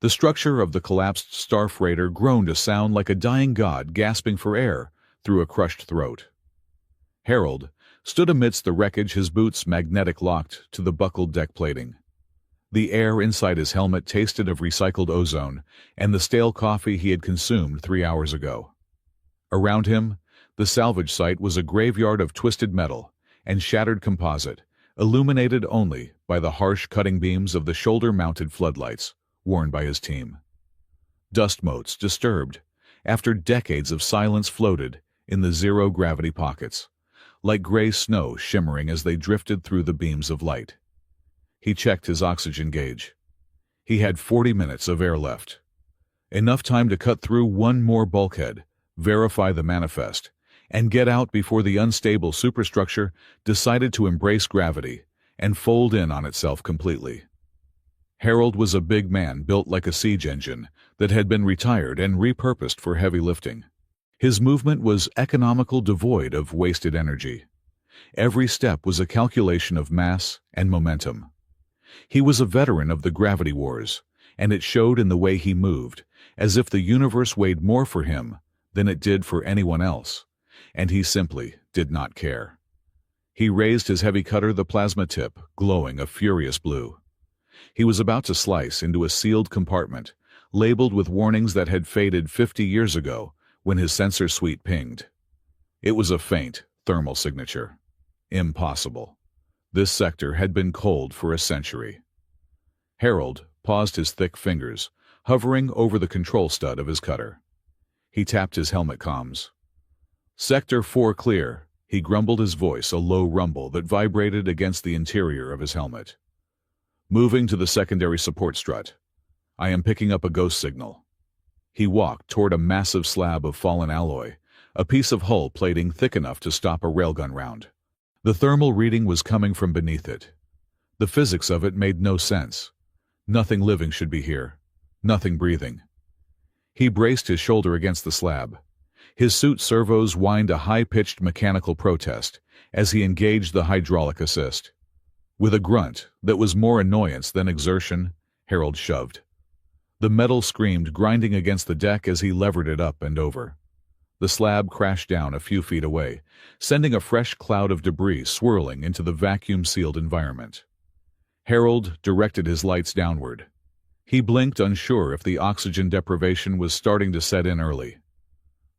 The structure of the collapsed star freighter groaned a sound like a dying god gasping for air through a crushed throat. Harold stood amidst the wreckage, his boots magnetic locked to the buckled deck plating. The air inside his helmet tasted of recycled ozone and the stale coffee he had consumed 3 hours ago. Around him, the salvage site was a graveyard of twisted metal and shattered composite, illuminated only by the harsh cutting beams of the shoulder-mounted floodlights worn by his team. Dust motes, disturbed, after decades of silence, floated in the zero-gravity pockets, like gray snow shimmering as they drifted through the beams of light. He checked his oxygen gauge. He had 40 minutes of air left. Enough time to cut through one more bulkhead, verify the manifest, and get out before the unstable superstructure decided to embrace gravity and fold in on itself completely. Harold was a big man built like a siege engine that had been retired and repurposed for heavy lifting. His movement was economical, devoid of wasted energy. Every step was a calculation of mass and momentum. He was a veteran of the gravity wars, and it showed in the way he moved, as if the universe weighed more for him than it did for anyone else, and he simply did not care. He raised his heavy cutter, the plasma tip glowing a furious blue. He was about to slice into a sealed compartment, labeled with warnings that had faded 50 years ago when his sensor suite pinged. It was a faint thermal signature. Impossible. This sector had been cold for a century. Harold paused, his thick fingers hovering over the control stud of his cutter. He tapped his helmet comms. "Sector 4 clear," he grumbled, his voice a low rumble that vibrated against the interior of his helmet. "Moving to the secondary support strut. I am picking up a ghost signal." He walked toward a massive slab of fallen alloy, a piece of hull plating thick enough to stop a railgun round. The thermal reading was coming from beneath it. The physics of it made no sense. Nothing living should be here. Nothing breathing. He braced his shoulder against the slab. His suit servos whined a high-pitched mechanical protest as he engaged the hydraulic assist. With a grunt that was more annoyance than exertion, Harold shoved. The metal screamed, grinding against the deck as he levered it up and over. The slab crashed down a few feet away, sending a fresh cloud of debris swirling into the vacuum-sealed environment. Harold directed his lights downward. He blinked, unsure if the oxygen deprivation was starting to set in early.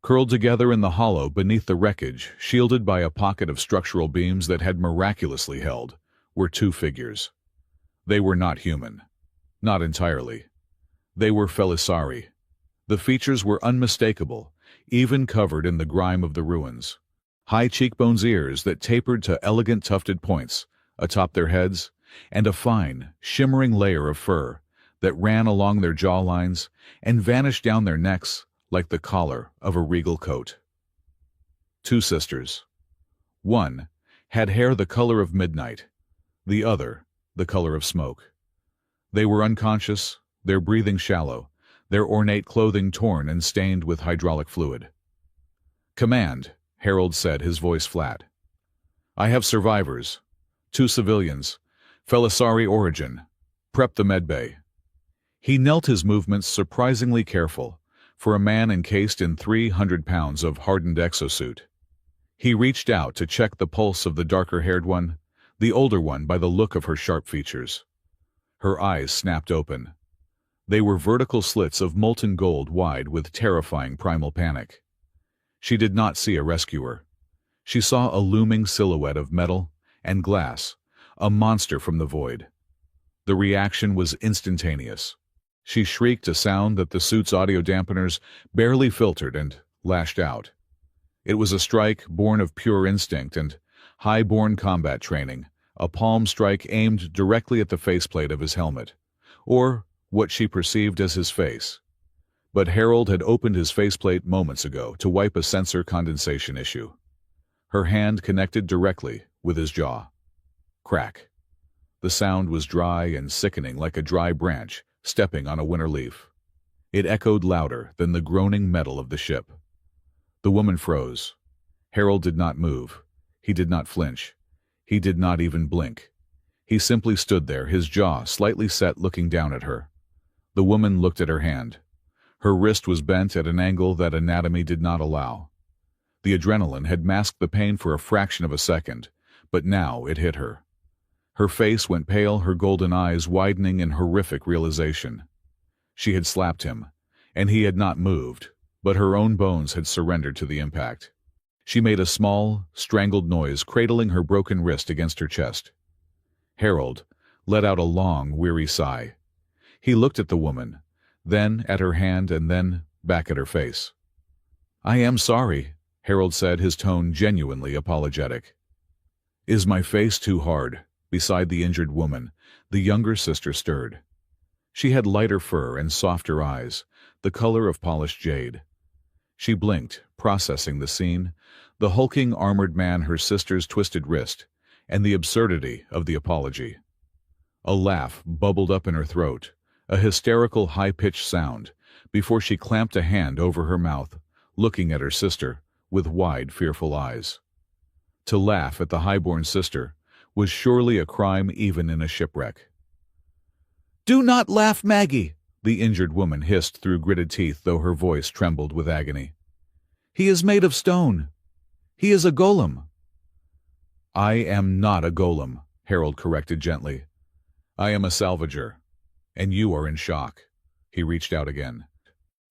Curled together in the hollow beneath the wreckage, shielded by a pocket of structural beams that had miraculously held, were two figures. They were not human. Not entirely. They were Felisari. The features were unmistakable, even covered in the grime of the ruins. High cheekbones, ears that tapered to elegant tufted points atop their heads, and a fine, shimmering layer of fur that ran along their jawlines and vanished down their necks like the collar of a regal coat. Two sisters. One had hair the color of midnight, the other the color of smoke. They were unconscious, their breathing shallow, their ornate clothing torn and stained with hydraulic fluid. "Command," Harold said, his voice flat. "I have survivors. 2 civilians. Felisari origin. Prep the medbay." He knelt, his movements surprisingly careful, for a man encased in 300 pounds of hardened exosuit. He reached out to check the pulse of the darker-haired one, the older one by the look of her sharp features. Her eyes snapped open. They were vertical slits of molten gold, wide with terrifying primal panic. She did not see a rescuer. She saw a looming silhouette of metal and glass, a monster from the void. The reaction was instantaneous. She shrieked, a sound that the suit's audio dampeners barely filtered, and lashed out. It was a strike born of pure instinct and high-born combat training, a palm strike aimed directly at the faceplate of his helmet, or what she perceived as his face. But Harold had opened his faceplate moments ago to wipe a sensor condensation issue. Her hand connected directly with his jaw. Crack. The sound was dry and sickening, like a dry branch stepping on a winter leaf. It echoed louder than the groaning metal of the ship. The woman froze. Harold did not move. He did not flinch. He did not even blink. He simply stood there, his jaw slightly set, looking down at her. The woman looked at her hand. Her wrist was bent at an angle that anatomy did not allow. The adrenaline had masked the pain for a fraction of a second, but now it hit her. Her face went pale, her golden eyes widening in horrific realization. She had slapped him, and he had not moved, but her own bones had surrendered to the impact. She made a small, strangled noise, cradling her broken wrist against her chest. Harold let out a long, weary sigh. He looked at the woman, then at her hand, and then back at her face. "I am sorry," Harold said, his tone genuinely apologetic. "Is my face too hard?" Beside the injured woman, the younger sister stirred. She had lighter fur and softer eyes, the color of polished jade. She blinked, processing the scene, the hulking armored man, her sister's twisted wrist, and the absurdity of the apology. A laugh bubbled up in her throat, a hysterical high-pitched sound, before she clamped a hand over her mouth, looking at her sister with wide, fearful eyes. To laugh at the highborn sister was surely a crime even in a shipwreck. "Do not laugh, Maggie," the injured woman hissed through gritted teeth, though her voice trembled with agony. "He is made of stone. He is a golem." "I am not a golem," Harold corrected gently. "I am a salvager, and you are in shock." He reached out again.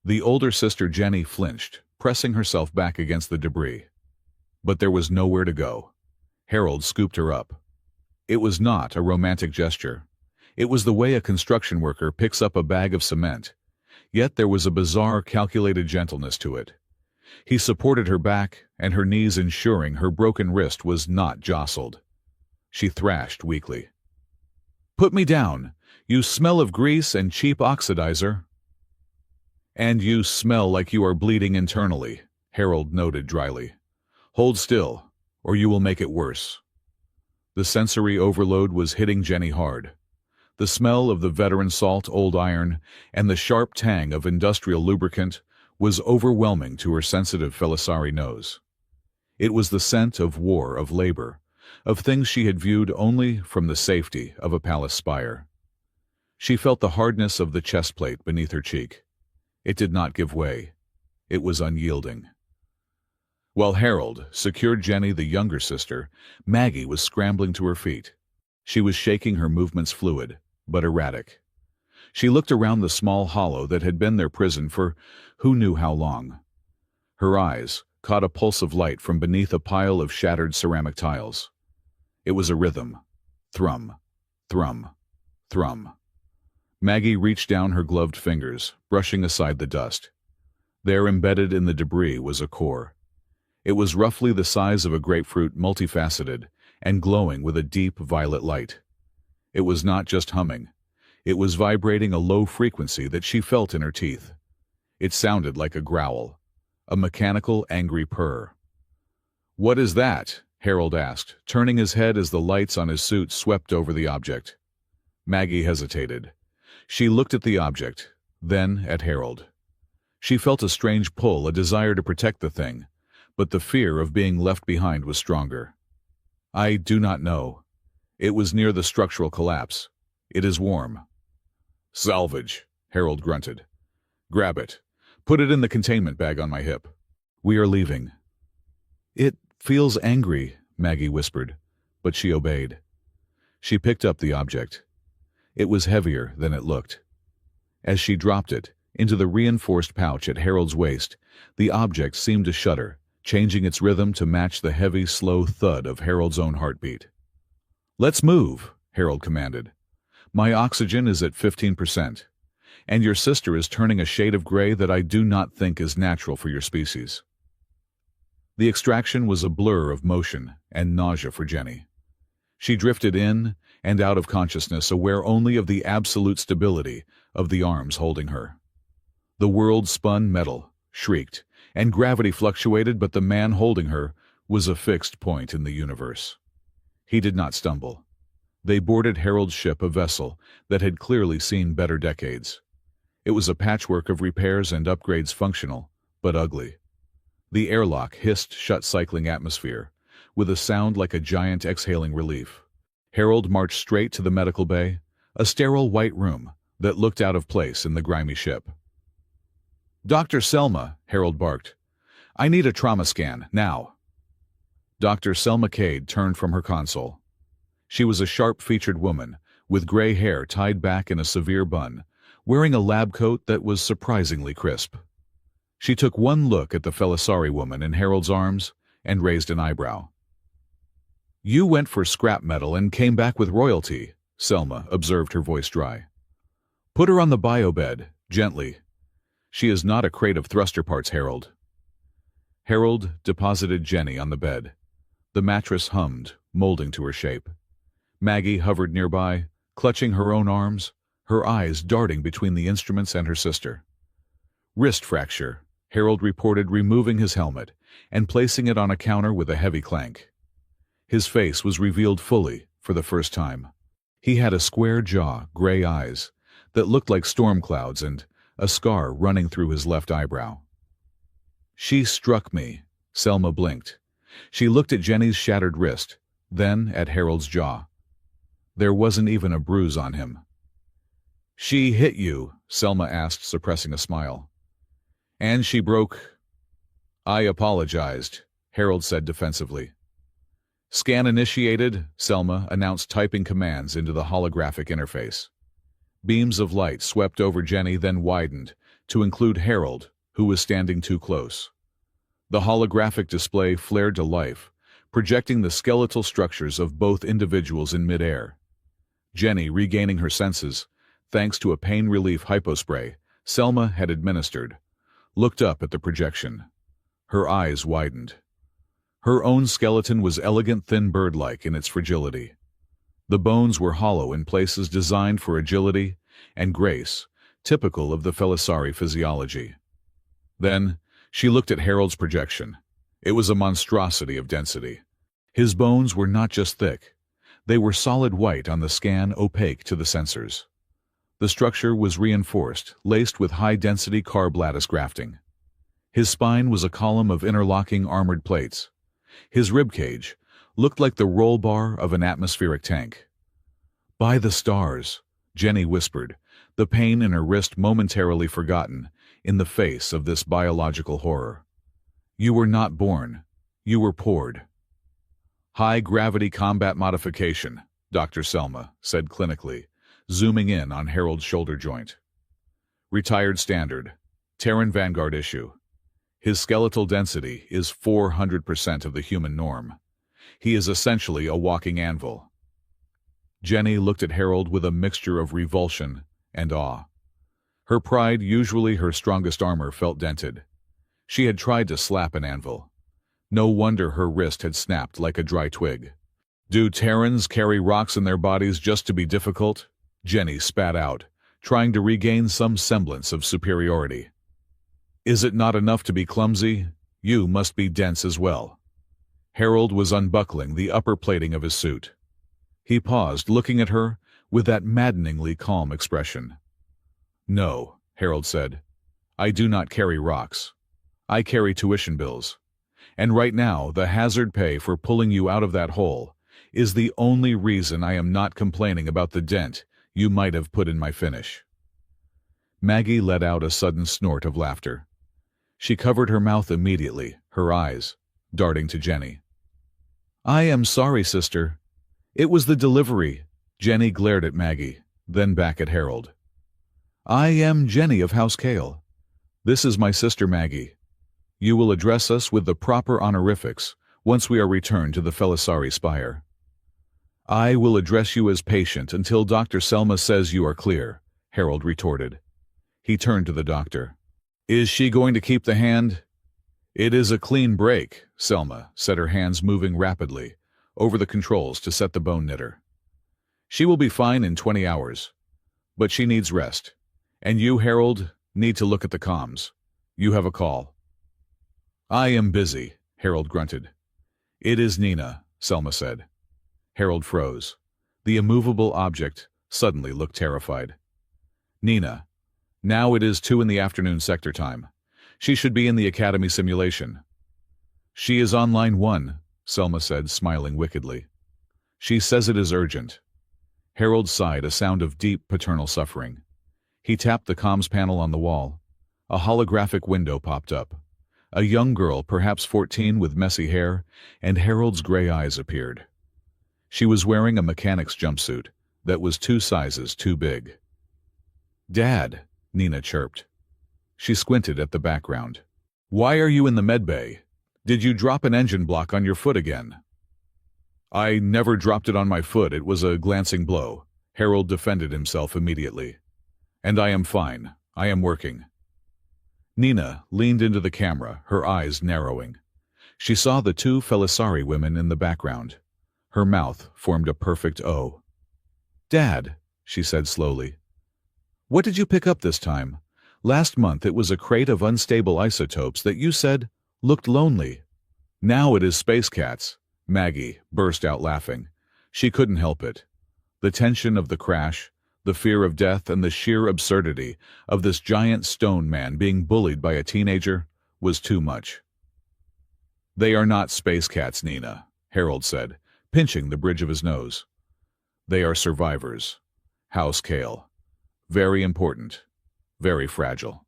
The older sister Jenny flinched, pressing herself back against the debris. But there was nowhere to go. Harold scooped her up. It was not a romantic gesture. It was the way a construction worker picks up a bag of cement. Yet there was a bizarre, calculated gentleness to it. He supported her back and her knees, ensuring her broken wrist was not jostled. She thrashed weakly. "Put me down. You smell of grease and cheap oxidizer." "And you smell like you are bleeding internally," Harold noted dryly. "Hold still, or you will make it worse." The sensory overload was hitting Jenny hard. The smell of the veteran salt, old iron, and the sharp tang of industrial lubricant was overwhelming to her sensitive Felisari nose. It was the scent of war, of labor, of things she had viewed only from the safety of a palace spire. She felt the hardness of the chest plate beneath her cheek. It did not give way. It was unyielding. While Harold secured Jenny, the younger sister, Maggie was scrambling to her feet. She was shaking, her movements fluid, but erratic. She looked around the small hollow that had been their prison for who knew how long. Her eyes caught a pulse of light from beneath a pile of shattered ceramic tiles. It was a rhythm. Thrum, thrum, thrum. Maggie reached down her gloved fingers, brushing aside the dust. There, embedded in the debris, was a core. It was roughly the size of a grapefruit, multifaceted, and glowing with a deep violet light. It was not just humming. It was vibrating a low frequency that she felt in her teeth. It sounded like a growl, a mechanical, angry purr. "What is that?" Harold asked, turning his head as the lights on his suit swept over the object. Maggie hesitated. She looked at the object, then at Harold. She felt a strange pull, a desire to protect the thing, but the fear of being left behind was stronger. "I do not know. It was near the structural collapse. It is warm." "Salvage," Harold grunted. "Grab it. Put it in the containment bag on my hip. We are leaving." "It feels angry," Maggie whispered, but she obeyed. She picked up the object. It was heavier than it looked. As she dropped it into the reinforced pouch at Harold's waist, the object seemed to shudder, changing its rhythm to match the heavy, slow thud of Harold's own heartbeat. "Let's move," Harold commanded. "My oxygen is at 15%, and your sister is turning a shade of gray that I do not think is natural for your species." The extraction was a blur of motion and nausea for Jenny. She drifted in and out of consciousness, aware only of the absolute stability of the arms holding her. The world spun metal, shrieked, and gravity fluctuated, but the man holding her was a fixed point in the universe. He did not stumble. They boarded Harold's ship, a vessel that had clearly seen better decades. It was a patchwork of repairs and upgrades, functional, but ugly. The airlock hissed shut, cycling atmosphere, with a sound like a giant exhaling relief. Harold marched straight to the medical bay, a sterile white room, that looked out of place in the grimy ship. "Dr. Selma," Harold barked. "I need a trauma scan, now." Dr. Selma Cade turned from her console. She was a sharp-featured woman, with gray hair tied back in a severe bun, wearing a lab coat that was surprisingly crisp. She took one look at the Felisari woman in Harold's arms and raised an eyebrow. "You went for scrap metal and came back with royalty," Selma observed, her voice dry. "Put her on the biobed, gently. She is not a crate of thruster parts, Harold." Harold deposited Jenny on the bed. The mattress hummed, molding to her shape. Maggie hovered nearby, clutching her own arms, her eyes darting between the instruments and her sister. "Wrist fracture," Harold reported, removing his helmet and placing it on a counter with a heavy clank. His face was revealed fully for the first time. He had a square jaw, gray eyes, that looked like storm clouds, and a scar running through his left eyebrow. "She struck me," Selma blinked. She looked at Jenny's shattered wrist, then at Harold's jaw. There wasn't even a bruise on him. "She hit you?" Selma asked, suppressing a smile. "And she broke—" "I apologized," Harold said defensively. "Scan initiated," Selma announced, typing commands into the holographic interface. Beams of light swept over Jenny, then widened to include Harold, who was standing too close. The holographic display flared to life, projecting the skeletal structures of both individuals in midair. Jenny, regaining her senses, thanks to a pain relief hypospray Selma had administered, looked up at the projection. Her eyes widened. Her own skeleton was elegant, thin, bird-like in its fragility. The bones were hollow in places, designed for agility and grace, typical of the Felisari physiology. Then she looked at Harold's projection. It was a monstrosity of density. His bones were not just thick. They were solid white on the scan, opaque to the sensors. The structure was reinforced, laced with high-density carb lattice grafting. His spine was a column of interlocking armored plates. His ribcage looked like the roll bar of an atmospheric tank. "By the stars," Jenny whispered, the pain in her wrist momentarily forgotten in the face of this biological horror. "You were not born. You were poured." "High-gravity combat modification," Dr. Selma said clinically, zooming in on Harold's shoulder joint. "Retired standard. Terran Vanguard issue. His skeletal density is 400% of the human norm. He is essentially a walking anvil." Jenny looked at Harold with a mixture of revulsion and awe. Her pride, usually her strongest armor, felt dented. She had tried to slap an anvil. No wonder her wrist had snapped like a dry twig. "Do Terrans carry rocks in their bodies just to be difficult?" Jenny spat out, trying to regain some semblance of superiority. "Is it not enough to be clumsy? You must be dense as well." Harold was unbuckling the upper plating of his suit. He paused, looking at her with that maddeningly calm expression. "No," Harold said. "I do not carry rocks. I carry tuition bills. And right now, the hazard pay for pulling you out of that hole is the only reason I am not complaining about the dent you might have put in my finish." Maggie let out a sudden snort of laughter. She covered her mouth immediately, her eyes darting to Jenny. "I am sorry, sister. It was the delivery." Jenny glared at Maggie, then back at Harold. "I am Jenny of House Kale. This is my sister Maggie. You will address us with the proper honorifics once we are returned to the Felisari Spire." "I will address you as patient until Dr. Selma says you are clear," Harold retorted. He turned to the doctor. "Is she going to keep the hand?" "It is a clean break," Selma said, her hands moving rapidly over the controls to set the bone knitter. "She will be fine in 20 hours. But she needs rest. And you, Harold, need to look at the comms. You have a call." "I am busy," Harold grunted. "It is Nina," Selma said. Harold froze. The immovable object suddenly looked terrified. "Nina. Now it is 2 in the afternoon sector time. She should be in the Academy simulation." "She is on line 1, Selma said, smiling wickedly. "She says it is urgent." Harold sighed, a sound of deep paternal suffering. He tapped the comms panel on the wall. A holographic window popped up. A young girl, perhaps 14, with messy hair, and Harold's gray eyes appeared. She was wearing a mechanic's jumpsuit that was 2 sizes too big. "Dad," Nina chirped. She squinted at the background. "Why are you in the medbay? Did you drop an engine block on your foot again?" "I never dropped it on my foot. It was a glancing blow." Harold defended himself immediately. "And I am fine. I am working." Nina leaned into the camera, her eyes narrowing. She saw the 2 Felisari women in the background. Her mouth formed a perfect O. "Dad," she said slowly, "what did you pick up this time? Last month it was a crate of unstable isotopes that you said looked lonely. Now it is space cats." Maggie burst out laughing. She couldn't help it. The tension of the crash, the fear of death, and the sheer absurdity of this giant stone man being bullied by a teenager was too much. "They are not space cats, Nina," Harold said, pinching the bridge of his nose. "They are survivors. House Kale. Very important. Very fragile."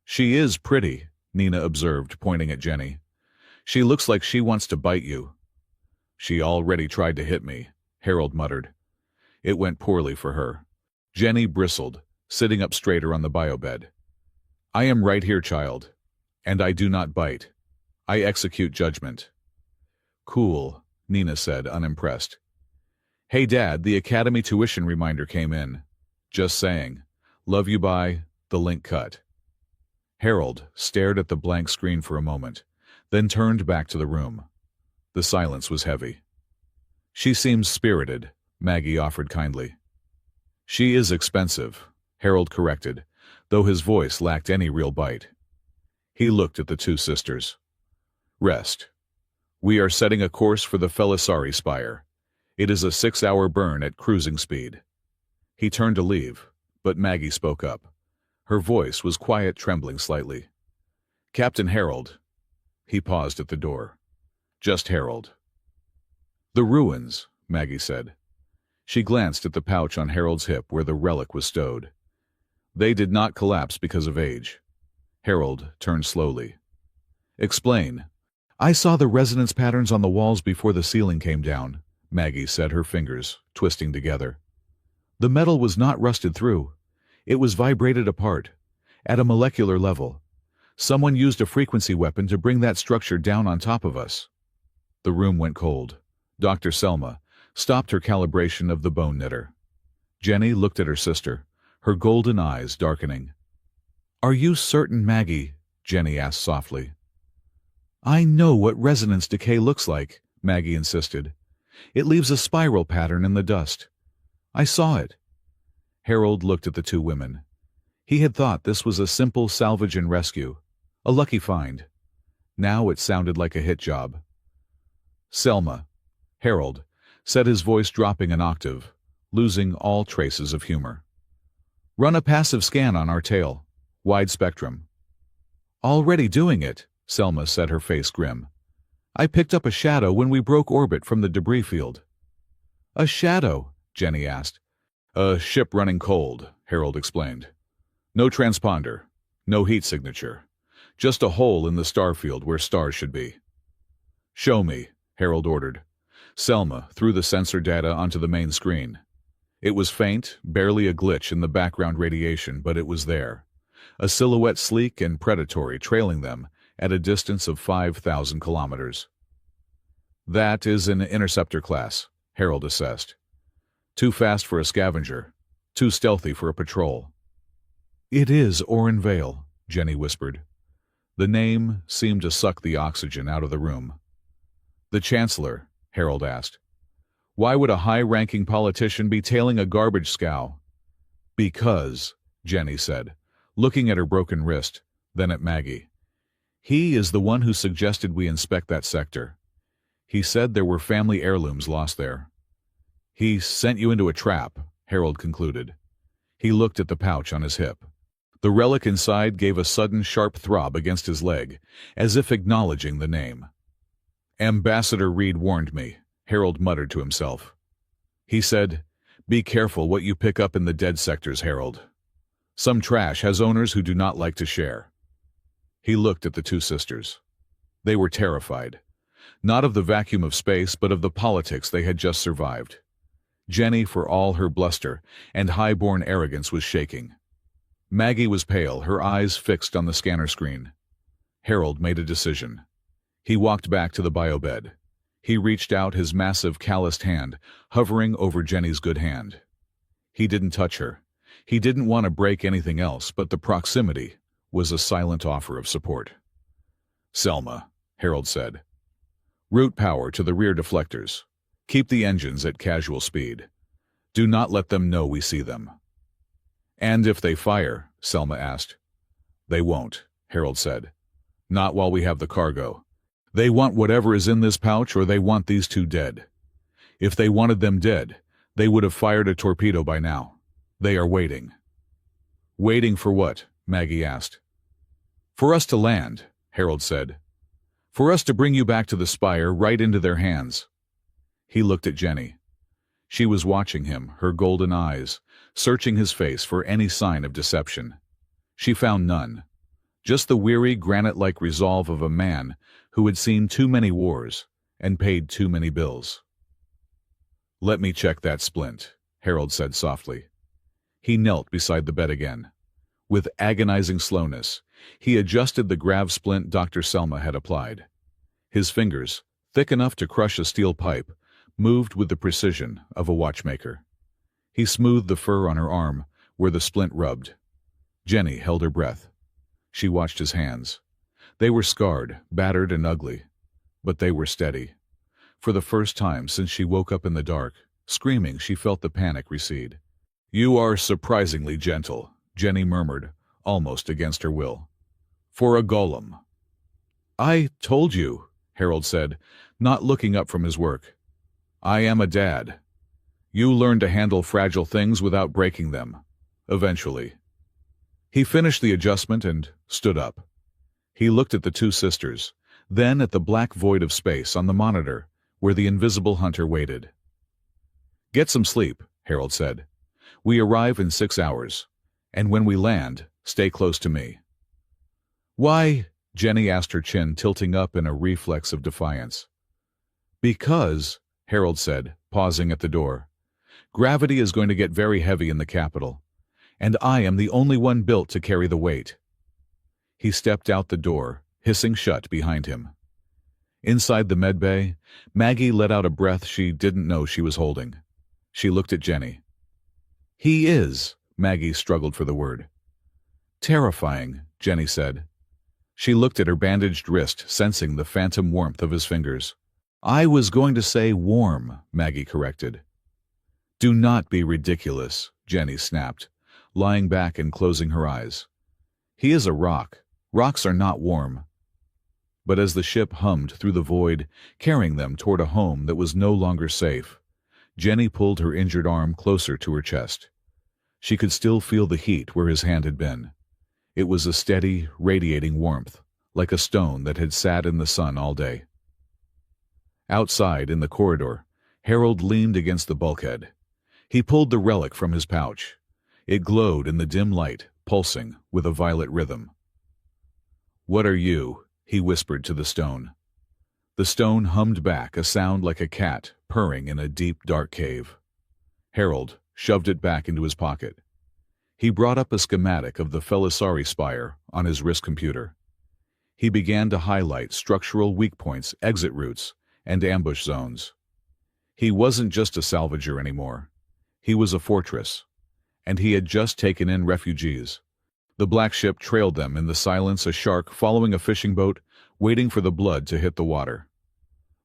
"She is pretty," Nina observed, pointing at Jenny. "She looks like she wants to bite you." "She already tried to hit me," Harold muttered. It went poorly for her. Jenny bristled, sitting up straighter on the biobed. "I am right here, child. And I do not bite. I execute judgment." "Cool," Nina said, unimpressed. "Hey, Dad, the Academy tuition reminder came in. Just saying. Love you, bye." The link cut. Harold stared at the blank screen for a moment, then turned back to the room. The silence was heavy. "She seems spirited," Maggie offered kindly. "She is expensive," Harold corrected, though his voice lacked any real bite. He looked at the 2 sisters. "Rest. We are setting a course for the Felisari Spire. It is a 6-hour burn at cruising speed." He turned to leave, but Maggie spoke up. Her voice was quiet, trembling slightly. "Captain Harold." He paused at the door. "Just Harold." "The ruins," Maggie said. She glanced at the pouch on Harold's hip where the relic was stowed. "They did not collapse because of age." Harold turned slowly. "Explain." "I saw the resonance patterns on the walls before the ceiling came down," Maggie said, her fingers twisting together. "The metal was not rusted through. It was vibrated apart, at a molecular level. Someone used a frequency weapon to bring that structure down on top of us." The room went cold. Dr. Selma stopped her calibration of the bone knitter. Jenny looked at her sister, her golden eyes darkening. "Are you certain, Maggie?" Jenny asked softly. "I know what resonance decay looks like," Maggie insisted. "It leaves a spiral pattern in the dust. I saw it." Harold looked at the 2 women. He had thought this was a simple salvage and rescue, a lucky find. Now it sounded like a hit job. "Selma," Harold said, his voice dropping an octave, losing all traces of humor. "Run a passive scan on our tail. Wide spectrum." "Already doing it," Selma said, her face grim. "I picked up a shadow when we broke orbit from the debris field." "A shadow?" Jenny asked. "A ship running cold," Harold explained. "No transponder, no heat signature. Just a hole in the star field where stars should be." "Show me," Harold ordered. Selma threw the sensor data onto the main screen. It was faint, barely a glitch in the background radiation, but it was there. A silhouette sleek and predatory, trailing them at a distance of 5,000 kilometers. "That is an interceptor class," Harold assessed. "Too fast for a scavenger, too stealthy for a patrol." "It is Orin Vale," Jenny whispered. The name seemed to suck the oxygen out of the room. "The Chancellor?" Harold asked. "Why would a high-ranking politician be tailing a garbage scow?" "Because," Jenny said, looking at her broken wrist, then at Maggie. "He is the one who suggested we inspect that sector. He said there were family heirlooms lost there." "He sent you into a trap," Harold concluded. He looked at the pouch on his hip. The relic inside gave a sudden sharp throb against his leg, as if acknowledging the name. "Ambassador Reed warned me," Harold muttered to himself. "He said, 'Be careful what you pick up in the dead sectors, Harold. Some trash has owners who do not like to share. He looked at the two sisters. They were terrified, not of the vacuum of space, but of the politics they had just survived. Jenny, for all her bluster and high-born arrogance, was shaking. Maggie was pale, her eyes fixed on the scanner screen. Harold made a decision. He walked back to the bio-bed. He reached out his massive, calloused hand, hovering over Jenny's good hand. He didn't touch her. He didn't want to break anything else, but the proximity was a silent offer of support. "Selma," Harold said. "Route power to the rear deflectors. Keep the engines at casual speed. Do not let them know we see them." "And if they fire?" Selma asked. "They won't," Harold said. "Not while we have the cargo. They want whatever is in this pouch, or they want these two dead. If they wanted them dead, they would have fired a torpedo by now. They are waiting." "Waiting for what?" Maggie asked. "For us to land," Harold said. "For us to bring you back to the Spire, right into their hands." He looked at Jenny. She was watching him, her golden eyes, searching his face for any sign of deception. She found none. Just the weary, granite-like resolve of a man who had seen too many wars and paid too many bills. "Let me check that splint," Harold said softly. He knelt beside the bed again. With agonizing slowness, he adjusted the grav splint Dr. Selma had applied. His fingers, thick enough to crush a steel pipe, moved with the precision of a watchmaker. He smoothed the fur on her arm where the splint rubbed. Jenny held her breath. She watched his hands. They were scarred, battered, and ugly, but they were steady. For the first time since she woke up in the dark, screaming, she felt the panic recede. "You are surprisingly gentle," Jenny murmured, almost against her will. "For a golem." "I told you," Harold said, not looking up from his work. "I am a dad. You learn to handle fragile things without breaking them. Eventually." He finished the adjustment and stood up. He looked at the two sisters, then at the black void of space on the monitor where the invisible hunter waited. "Get some sleep," Harold said. "We arrive in 6 hours, and when we land, stay close to me." "Why?" Jenny asked, her chin tilting up in a reflex of defiance. "Because," Harold said, pausing at the door, "gravity is going to get very heavy in the capital, and I am the only one built to carry the weight." He stepped out the door, hissing shut behind him. Inside the medbay, Maggie let out a breath she didn't know she was holding. She looked at Jenny. "He is," Maggie struggled for the word. "Terrifying," Jenny said. She looked at her bandaged wrist, sensing the phantom warmth of his fingers. "I was going to say warm," Maggie corrected. "Do not be ridiculous," Jenny snapped, lying back and closing her eyes. "He is a rock. Rocks are not warm." But as the ship hummed through the void, carrying them toward a home that was no longer safe, Jenny pulled her injured arm closer to her chest. She could still feel the heat where his hand had been. It was a steady, radiating warmth, like a stone that had sat in the sun all day. Outside, in the corridor, Harold leaned against the bulkhead. He pulled the relic from his pouch. It glowed in the dim light, pulsing with a violet rhythm. "What are you?" he whispered to the stone. The stone hummed back, a sound like a cat purring in a deep, dark cave. Harold shoved it back into his pocket. He brought up a schematic of the Felisari Spire on his wrist computer. He began to highlight structural weak points, exit routes, and ambush zones. He wasn't just a salvager anymore. He was a fortress, and he had just taken in refugees. The black ship trailed them in the silence, a shark following a fishing boat, waiting for the blood to hit the water.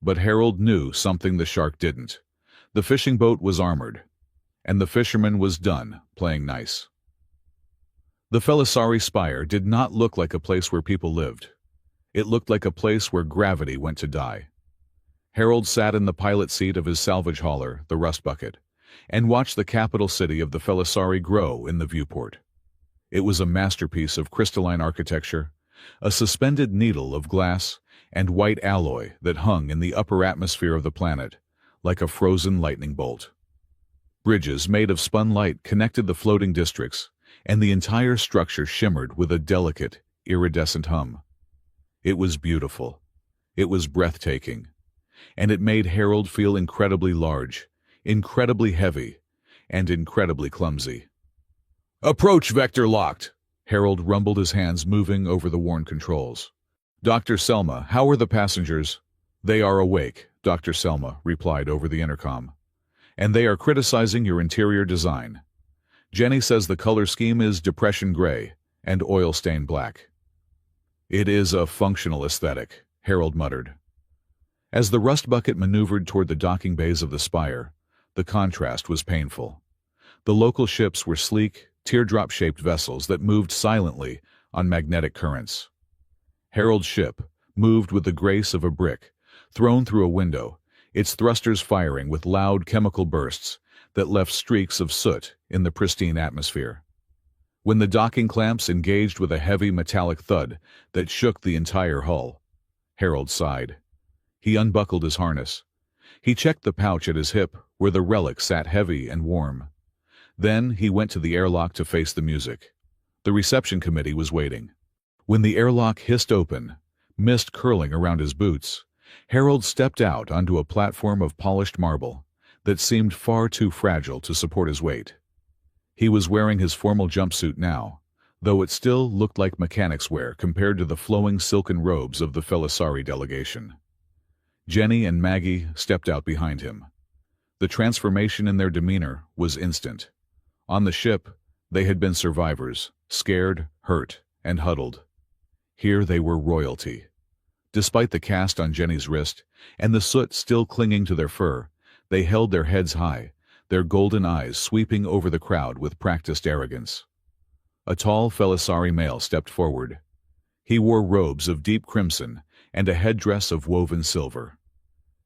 But Harold knew something the shark didn't. The fishing boat was armored, and the fisherman was done playing nice. The Felisari Spire did not look like a place where people lived. It looked like a place where gravity went to die. Harold sat in the pilot seat of his salvage hauler, the Rust Bucket, and watched the capital city of the Felisari grow in the viewport. It was a masterpiece of crystalline architecture, a suspended needle of glass and white alloy that hung in the upper atmosphere of the planet, like a frozen lightning bolt. Bridges made of spun light connected the floating districts, and the entire structure shimmered with a delicate, iridescent hum. It was beautiful. It was breathtaking. And it made Harold feel incredibly large, incredibly heavy, and incredibly clumsy. "Approach vector locked!" Harold rumbled, his hands moving over the worn controls. "Dr. Selma, how are the passengers?" "They are awake," Dr. Selma replied over the intercom. "And they are criticizing your interior design. Jenny says the color scheme is depression gray and oil-stained black." "It is a functional aesthetic," Harold muttered. As the rust bucket maneuvered toward the docking bays of the Spire, the contrast was painful. The local ships were sleek, teardrop-shaped vessels that moved silently on magnetic currents. Harold's ship moved with the grace of a brick thrown through a window, its thrusters firing with loud chemical bursts that left streaks of soot in the pristine atmosphere. When the docking clamps engaged with a heavy metallic thud that shook the entire hull, Harold sighed. He unbuckled his harness. He checked the pouch at his hip where the relic sat heavy and warm. Then he went to the airlock to face the music. The reception committee was waiting. When the airlock hissed open, mist curling around his boots, Harold stepped out onto a platform of polished marble that seemed far too fragile to support his weight. He was wearing his formal jumpsuit now, though it still looked like mechanic's wear compared to the flowing silken robes of the Felisari delegation. Jenny and Maggie stepped out behind him. The transformation in their demeanor was instant. On the ship, they had been survivors, scared, hurt, and huddled. Here they were royalty. Despite the cast on Jenny's wrist and the soot still clinging to their fur, they held their heads high, their golden eyes sweeping over the crowd with practiced arrogance. A tall Felisari male stepped forward. He wore robes of deep crimson and a headdress of woven silver.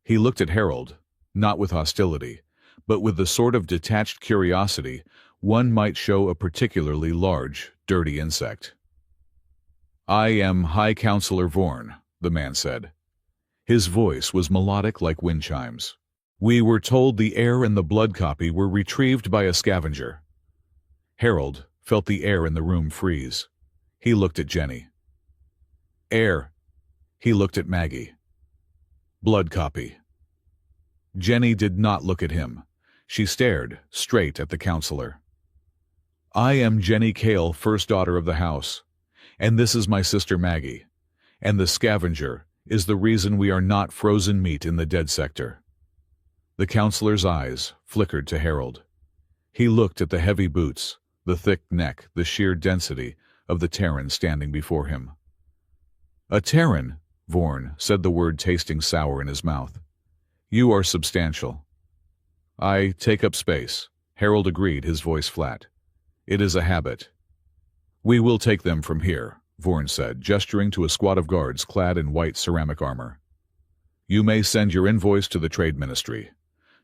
He looked at Harold, not with hostility, but with the sort of detached curiosity one might show a particularly large, dirty insect. "I am High Counselor Vorn," the man said. His voice was melodic like wind chimes. "We were told the air and the blood copy were retrieved by a scavenger." Harold felt the air in the room freeze. He looked at Jenny. "Air." He looked at Maggie. "Blood copy." Jenny did not look at him. She stared straight at the counselor. "I am Jenny Kale, first daughter of the house, and this is my sister Maggie, and the scavenger is the reason we are not frozen meat in the dead sector." The counselor's eyes flickered to Harold. He looked at the heavy boots, the thick neck, the sheer density of the Terran standing before him. "A Terran," Vorn said, the word tasting sour in his mouth. "You are substantial." "I take up space," Harold agreed, his voice flat. "It is a habit." "We will take them from here," Vorn said, gesturing to a squad of guards clad in white ceramic armor. "You may send your invoice to the Trade Ministry.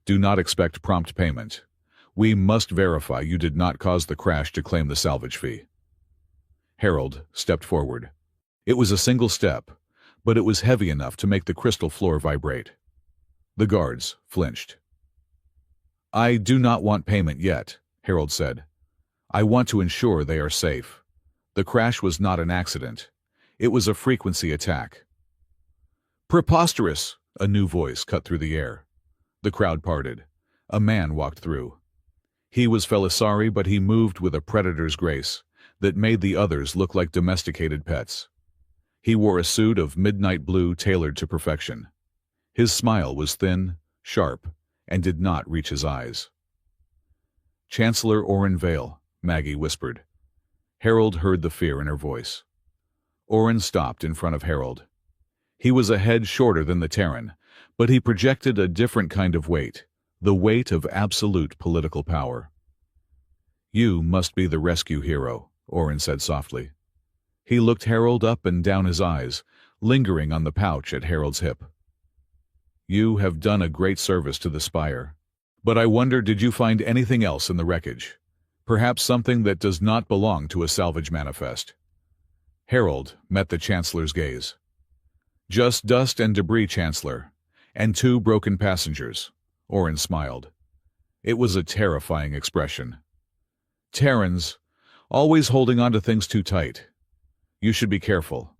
Do not expect prompt payment. We must verify you did not cause the crash to claim the salvage fee." Harold stepped forward. It was a single step, but it was heavy enough to make the crystal floor vibrate. The guards flinched. "I do not want payment yet," Harold said. "I want to ensure they are safe. The crash was not an accident. It was a frequency attack." "Preposterous!" a new voice cut through the air. The crowd parted. A man walked through. He was Felisari, but he moved with a predator's grace that made the others look like domesticated pets. He wore a suit of midnight blue tailored to perfection. His smile was thin, sharp, and did not reach his eyes. "Chancellor Oren Vale," Maggie whispered. Harold heard the fear in her voice. Oren stopped in front of Harold. He was a head shorter than the Terran, but he projected a different kind of weight, the weight of absolute political power. "You must be the rescue hero," Oren said softly. He looked Harold up and down, his eyes lingering on the pouch at Harold's hip. "You have done a great service to the Spire. But I wonder, did you find anything else in the wreckage? Perhaps something that does not belong to a salvage manifest?" Harold met the Chancellor's gaze. "Just dust and debris, Chancellor, and 2 broken passengers," Oren smiled. It was a terrifying expression. "Terrans, Always holding on to things too tight. You should be careful.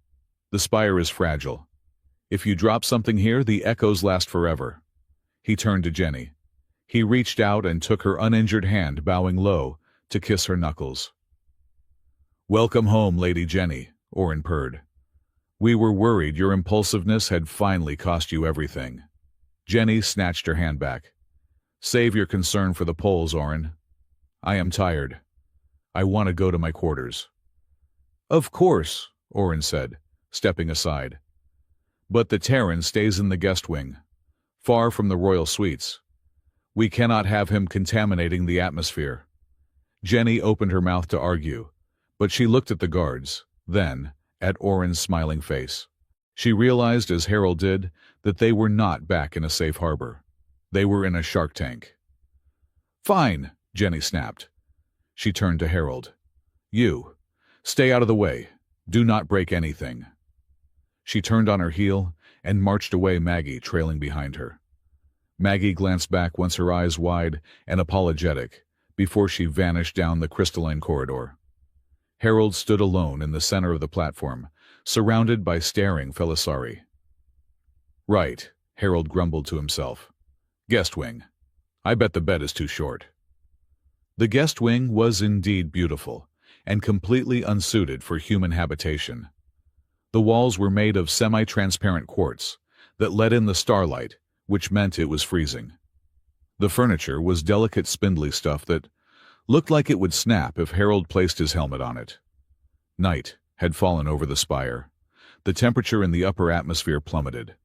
The spire is fragile. If you drop something here, the echoes last forever. He turned to Jenny. He reached out and took her uninjured hand, bowing low, to kiss her knuckles. "Welcome home, Lady Jenny," Orin purred. "We were worried your impulsiveness had finally cost you everything." Jenny snatched her hand back. "Save your concern for the Poles, Orin. I am tired. I want to go to my quarters." "Of course," Orin said, stepping aside. "But the Terran stays in the guest wing, far from the royal suites. We cannot have him contaminating the atmosphere." Jenny opened her mouth to argue, but she looked at the guards, then at Orin's smiling face. She realized, as Harold did, that they were not back in a safe harbor. They were in a shark tank. "Fine," Jenny snapped. She turned to Harold. "You, stay out of the way. Do not break anything." She turned on her heel and marched away, Maggie trailing behind her. Maggie glanced back once, her eyes wide and apologetic, before she vanished down the crystalline corridor. Harold stood alone in the center of the platform, surrounded by staring Felisari. "Right," Harold grumbled to himself. "Guest wing. I bet the bed is too short." The guest wing was indeed beautiful, and completely unsuited for human habitation. The walls were made of semi-transparent quartz that let in the starlight, which meant it was freezing. The furniture was delicate, spindly stuff that looked like it would snap if Harold placed his helmet on it. Night had fallen over the spire. The temperature in the upper atmosphere plummeted.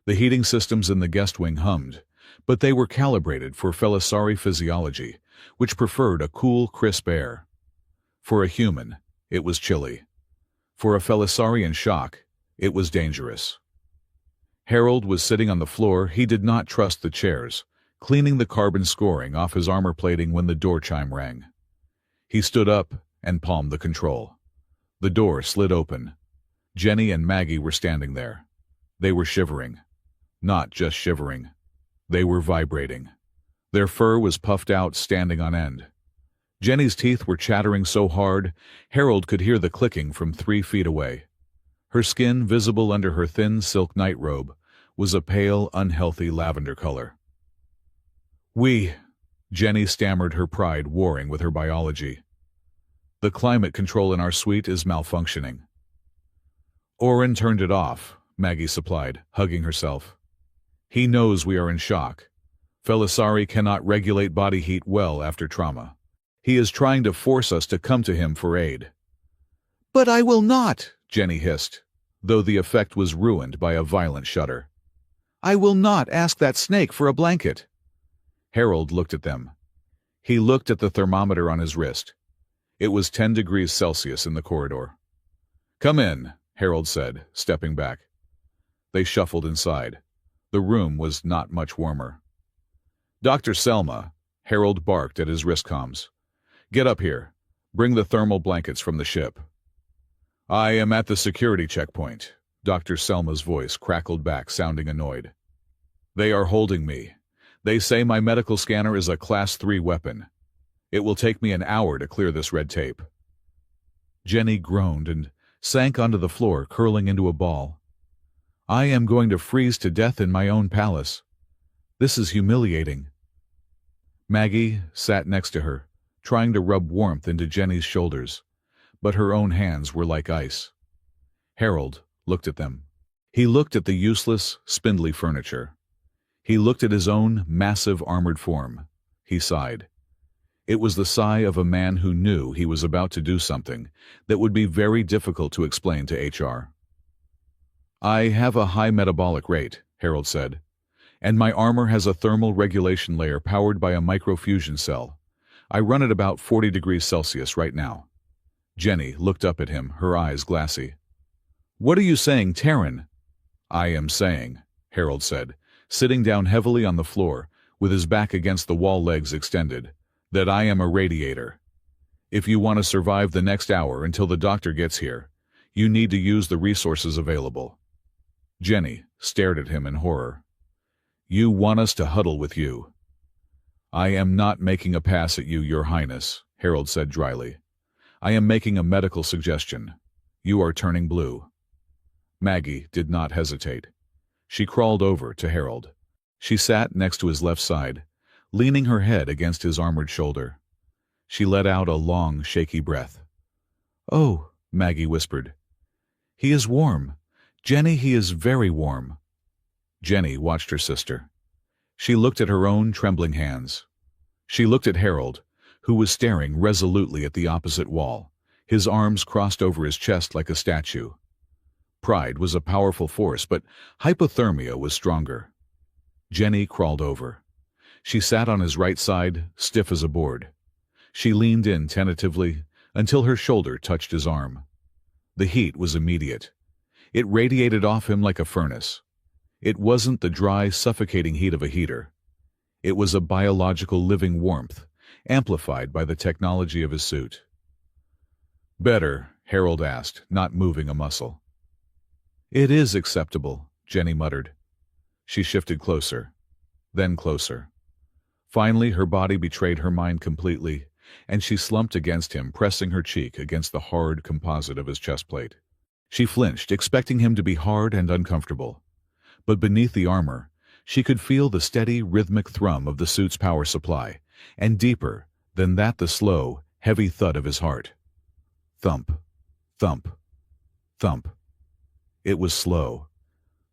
The heating systems in the guest wing hummed, but they were calibrated for Felisari physiology, which preferred a cool, crisp air. For a human, it was chilly. For a Felisari in shock, it was dangerous. Harold was sitting on the floor. He did not trust the chairs, cleaning the carbon scoring off his armor plating when the door chime rang. He stood up and palmed the control. The door slid open. Jenny and Maggie were standing there. They were shivering. Not just shivering. They were vibrating. Their fur was puffed out, standing on end. Jenny's teeth were chattering so hard, Harold could hear the clicking from 3 feet away. Her skin, visible under her thin silk nightrobe, was a pale, unhealthy lavender color. Jenny stammered, her pride warring with her biology. "The climate control in our suite is malfunctioning." "Orin turned it off," Maggie supplied, hugging herself. "He knows we are in shock. Felisari cannot regulate body heat well after trauma. He is trying to force us to come to him for aid." "But I will not," Jenny hissed, though the effect was ruined by a violent shudder. "I will not ask that snake for a blanket." Harold looked at them. He looked at the thermometer on his wrist. It was 10 degrees Celsius in the corridor. "Come in," Harold said, stepping back. They shuffled inside. The room was not much warmer. "Dr. Selma," Harold barked at his wrist comms. "Get up here. Bring the thermal blankets from the ship." "I am at the security checkpoint," Dr. Selma's voice crackled back, sounding annoyed. "They are holding me. They say my medical scanner is a Class 3 weapon. It will take me an hour to clear this red tape." Jenny groaned and sank onto the floor, curling into a ball. "I am going to freeze to death in my own palace. This is humiliating." Maggie sat next to her, trying to rub warmth into Jenny's shoulders, but her own hands were like ice. Harold looked at them. He looked at the useless, spindly furniture. He looked at his own massive armored form. He sighed. It was the sigh of a man who knew he was about to do something that would be very difficult to explain to HR. "I have a high metabolic rate," Harold said, "and my armor has a thermal regulation layer powered by a microfusion cell. I run at about 40 degrees Celsius right now." Jenny looked up at him, her eyes glassy. "What are you saying, Terran?" "I am saying," Harold said, sitting down heavily on the floor, with his back against the wall, legs extended, "that I am a radiator. If you want to survive the next hour until the doctor gets here, you need to use the resources available." Jenny stared at him in horror. "You want us to huddle with you?" "I am not making a pass at you, Your Highness," Harold said dryly. I am making a medical suggestion. You are turning blue." Maggie did not hesitate. She crawled over to Harold. She sat next to his left side, leaning her head against his armored shoulder. She let out a long, shaky breath. "Oh," Maggie whispered. "He is warm. Jenny, he is very warm." Jenny watched her sister. She looked at her own trembling hands. She looked at Harold, who was staring resolutely at the opposite wall, his arms crossed over his chest like a statue. Pride was a powerful force, but hypothermia was stronger. Jenny crawled over. She sat on his right side, stiff as a board. She leaned in tentatively until her shoulder touched his arm. The heat was immediate. It radiated off him like a furnace. It wasn't the dry, suffocating heat of a heater. It was a biological living warmth, amplified by the technology of his suit. "Better?" Harold asked, not moving a muscle. "It is acceptable," Jenny muttered. She shifted closer, then closer. Finally, her body betrayed her mind completely, and she slumped against him, pressing her cheek against the hard composite of his chest plate. She flinched, expecting him to be hard and uncomfortable. But beneath the armor, she could feel the steady, rhythmic thrum of the suit's power supply, and deeper than that the slow, heavy thud of his heart. Thump, thump, thump. It was slow,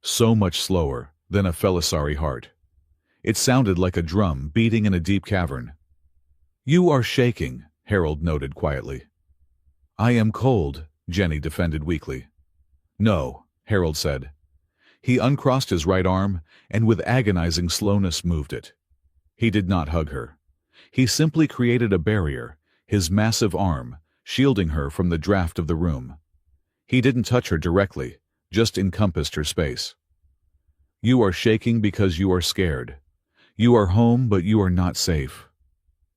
so much slower than a Felisari heart. It sounded like a drum beating in a deep cavern. "You are shaking," Harold noted quietly. "I am cold," Jenny defended weakly. "No," Harold said. He uncrossed his right arm and with agonizing slowness moved it. He did not hug her. He simply created a barrier, his massive arm shielding her from the draft of the room. He didn't touch her directly, just encompassed her space. "You are shaking because you are scared. You are home, but you are not safe."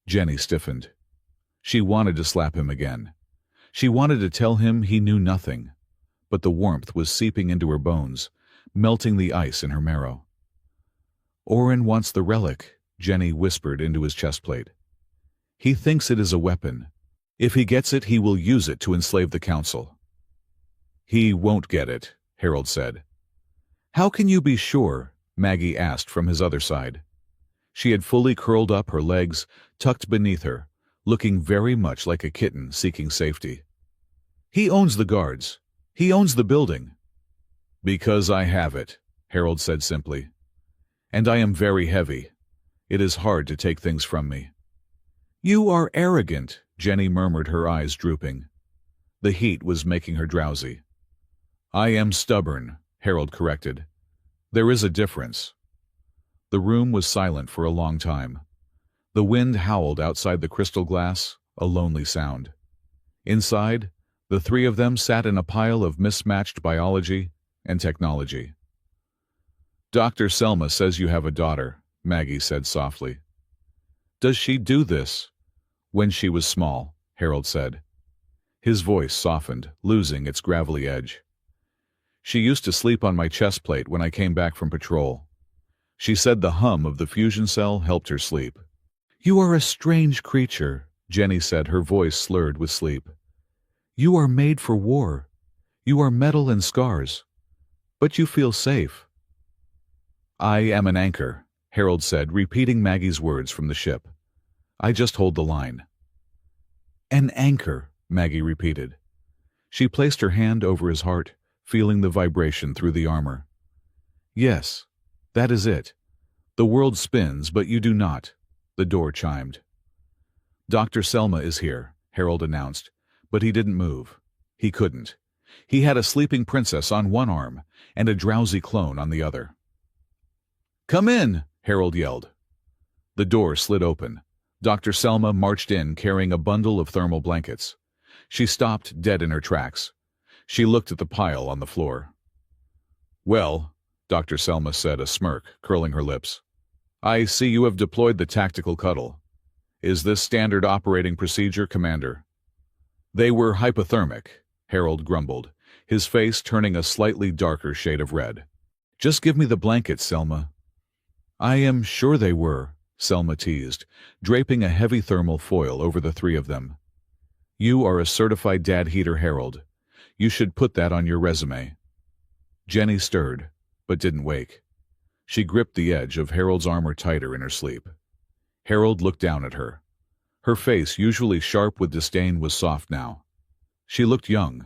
Jenny stiffened. She wanted to slap him again. She wanted to tell him he knew nothing, but the warmth was seeping into her bones, melting the ice in her marrow. "Orin wants the relic," Jenny whispered into his chest plate. "He thinks it is a weapon. If he gets it, he will use it to enslave the council." "He won't get it," Harold said. "How can you be sure?" Maggie asked from his other side. She had fully curled up, her legs tucked beneath her, looking very much like a kitten seeking safety. "He owns the guards. He owns the building." "Because I have it," Harold said simply. "And I am very heavy. It is hard to take things from me." "You are arrogant," Jenny murmured, her eyes drooping. The heat was making her drowsy. "I am stubborn," Harold corrected. "There is a difference." The room was silent for a long time. The wind howled outside the crystal glass, a lonely sound. Inside, the three of them sat in a pile of mismatched biology and technology. "Dr. Selma says you have a daughter," Maggie said softly. "Does she do this?" "When she was small," Harold said. His voice softened, losing its gravelly edge. "She used to sleep on my chest plate when I came back from patrol. She said the hum of the fusion cell helped her sleep." "You are a strange creature," Jenny said, her voice slurred with sleep. "You are made for war. You are metal and scars. But you feel safe." "I am an anchor," Harold said, repeating Maggie's words from the ship. "I just hold the line." "An anchor," Maggie repeated. She placed her hand over his heart, feeling the vibration through the armor. "Yes, that is it. The world spins, but you do not." The door chimed. "Dr. Selma is here," Harold announced, but he didn't move. He couldn't. He had a sleeping princess on one arm and a drowsy clone on the other. "Come in," Harold yelled. The door slid open. Dr. Selma marched in carrying a bundle of thermal blankets. She stopped dead in her tracks. She looked at the pile on the floor. "Well," Dr. Selma said, a smirk curling her lips. "I see you have deployed the tactical cuddle. Is this standard operating procedure, Commander?" "They were hypothermic," Harold grumbled, his face turning a slightly darker shade of red. "Just give me the blankets, Selma." "I am sure they were," Selma teased, draping a heavy thermal foil over the three of them. You are a certified dad heater, Harold. You should put that on your resume. Jenny stirred, but didn't wake. She gripped the edge of Harold's armor tighter in her sleep. Harold looked down at her. Her face, usually sharp with disdain, was soft now. She looked young.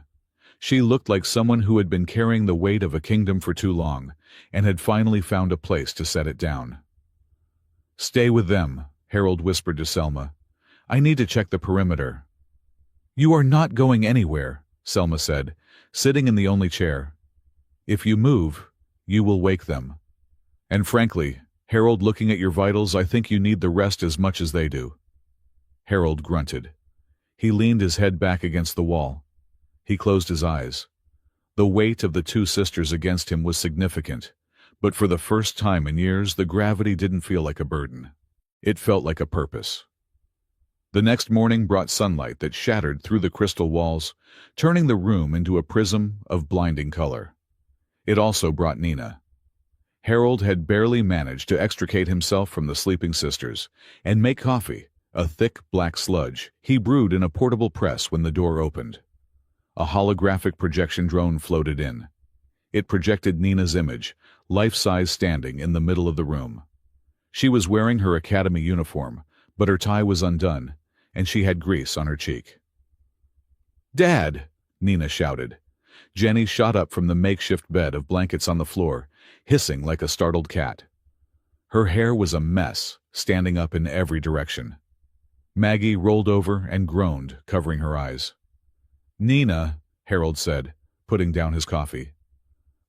She looked like someone who had been carrying the weight of a kingdom for too long and had finally found a place to set it down. "Stay with them," Harold whispered to Selma. "I need to check the perimeter." "You are not going anywhere," Selma said, sitting in the only chair. "If you move, you will wake them. And frankly, Harold, looking at your vitals, I think you need the rest as much as they do." Harold grunted. He leaned his head back against the wall. He closed his eyes. The weight of the two sisters against him was significant, but for the first time in years the gravity didn't feel like a burden. It felt like a purpose. The next morning brought sunlight that shattered through the crystal walls, turning the room into a prism of blinding color. It also brought Nina. Harold had barely managed to extricate himself from the sleeping sisters and make coffee, a thick black sludge he brewed in a portable press, when the door opened. A holographic projection drone floated in. It projected Nina's image, life-size, standing in the middle of the room. She was wearing her academy uniform, but her tie was undone, and she had grease on her cheek. "Dad!" Nina shouted. Jenny shot up from the makeshift bed of blankets on the floor, hissing like a startled cat. Her hair was a mess, standing up in every direction. Maggie rolled over and groaned, covering her eyes. "Nina," Harold said, putting down his coffee.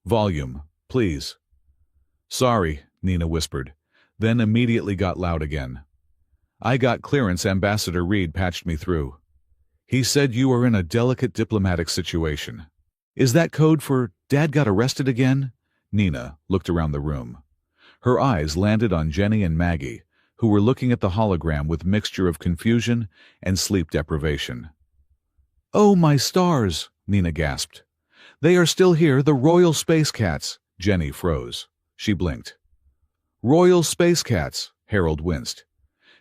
"Volume, please." "Sorry," Nina whispered, then immediately got loud again. "I got clearance. Ambassador Reed patched me through. He said you are in a delicate diplomatic situation." "Is that code for Dad got arrested again?" Nina looked around the room. Her eyes landed on Jenny and Maggie, who were looking at the hologram with mixture of confusion and sleep deprivation. "Oh, my stars!" Nina gasped. "They are still here, the Royal Space Cats." Jenny froze. She blinked. "Royal Space Cats," Harold winced.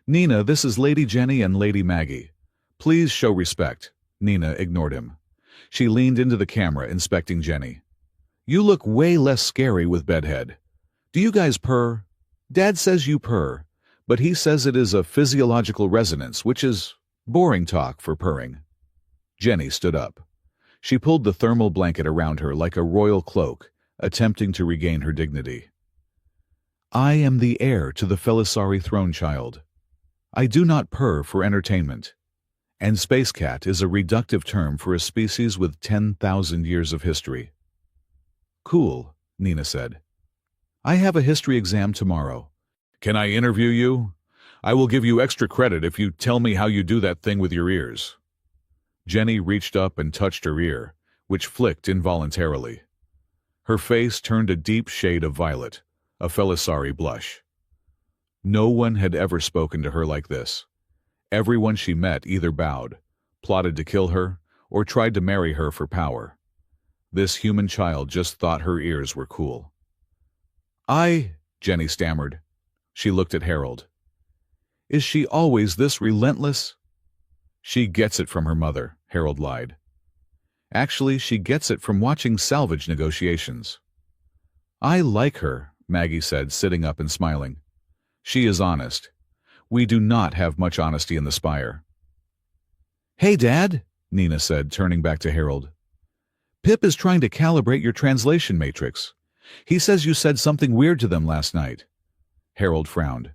"Nina, this is Lady Jenny and Lady Maggie. Please show respect." Nina ignored him. She leaned into the camera, inspecting Jenny. "You look way less scary with bedhead. Do you guys purr?" "Dad says you purr, but he says it is a physiological resonance, which is boring talk for purring." Jenny stood up. She pulled the thermal blanket around her like a royal cloak, attempting to regain her dignity. "I am the heir to the Felisari throne, child. I do not purr for entertainment. And Space Cat is a reductive term for a species with 10,000 years of history." "Cool," Nina said. "I have a history exam tomorrow." "Can I interview you? I will give you extra credit if you tell me how you do that thing with your ears." Jenny reached up and touched her ear, which flicked involuntarily. Her face turned a deep shade of violet, a Felisari blush. No one had ever spoken to her like this. Everyone she met either bowed, plotted to kill her, or tried to marry her for power. This human child just thought her ears were cool. Jenny stammered. She looked at Harold. "Is she always this relentless?" "She gets it from her mother," Harold lied. "Actually, she gets it from watching salvage negotiations." "I like her," Maggie said, sitting up and smiling. "She is honest. We do not have much honesty in the Spire." "Hey, Dad," Nina said, turning back to Harold. "Pip is trying to calibrate your translation matrix. He says you said something weird to them last night." Harold frowned.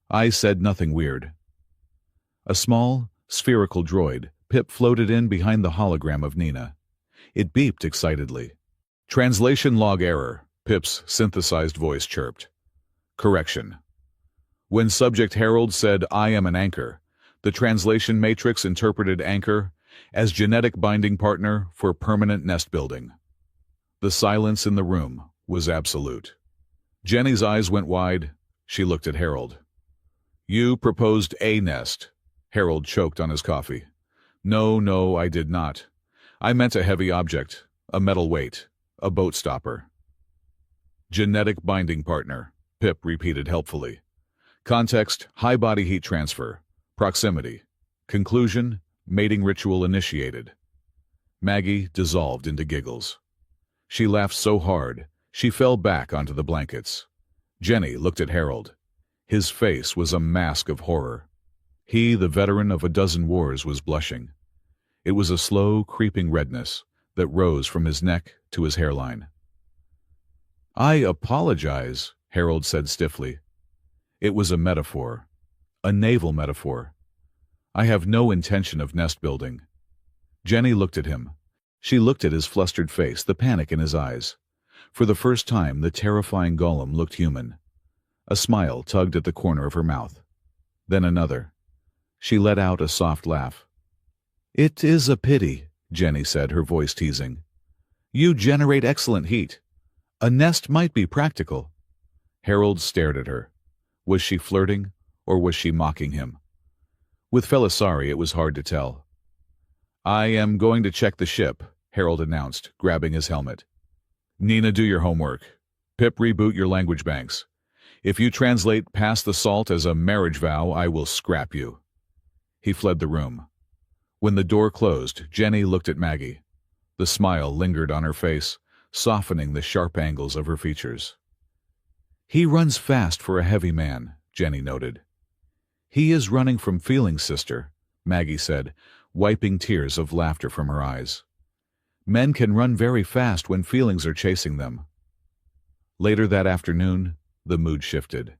"I said nothing weird." A small, spherical droid, Pip, floated in behind the hologram of Nina. It beeped excitedly. "Translation log error," Pip's synthesized voice chirped. "Correction. When subject Harold said, 'I am an anchor,' the translation matrix interpreted anchor as genetic binding partner for permanent nest building." The silence in the room was absolute. Jenny's eyes went wide. She looked at Harold. "You proposed a nest." Harold choked on his coffee. No, I did not. I meant a heavy object, a metal weight, a boat stopper." "Genetic binding partner," Pip repeated helpfully. "Context, high body heat transfer. Proximity. Conclusion, Mating ritual initiated. Maggie dissolved into giggles. She laughed so hard, she fell back onto the blankets. Jenny looked at Harold. His face was a mask of horror. He, the veteran of a dozen wars, was blushing. It was a slow, creeping redness that rose from his neck to his hairline. "I apologize," Harold said stiffly. It was a metaphor. A naval metaphor. "I have no intention of nest building." Jenny looked at him. She looked at his flustered face, the panic in his eyes. For the first time, the terrifying golem looked human. A smile tugged at the corner of her mouth. Then another. She let out a soft laugh. "It is a pity," Jenny said, her voice teasing. "You generate excellent heat. A nest might be practical." Harold stared at her. Was she flirting, or was she mocking him? With Felisari, it was hard to tell. "I am going to check the ship," Harold announced, grabbing his helmet. "Nina, do your homework. Pip, reboot your language banks. If you translate pass the salt as a marriage vow, I will scrap you." He fled the room. When the door closed, Jenny looked at Maggie. The smile lingered on her face, softening the sharp angles of her features. "He runs fast for a heavy man," Jenny noted. "He is running from feelings, sister," Maggie said, wiping tears of laughter from her eyes. "Men can run very fast when feelings are chasing them." Later that afternoon, the mood shifted.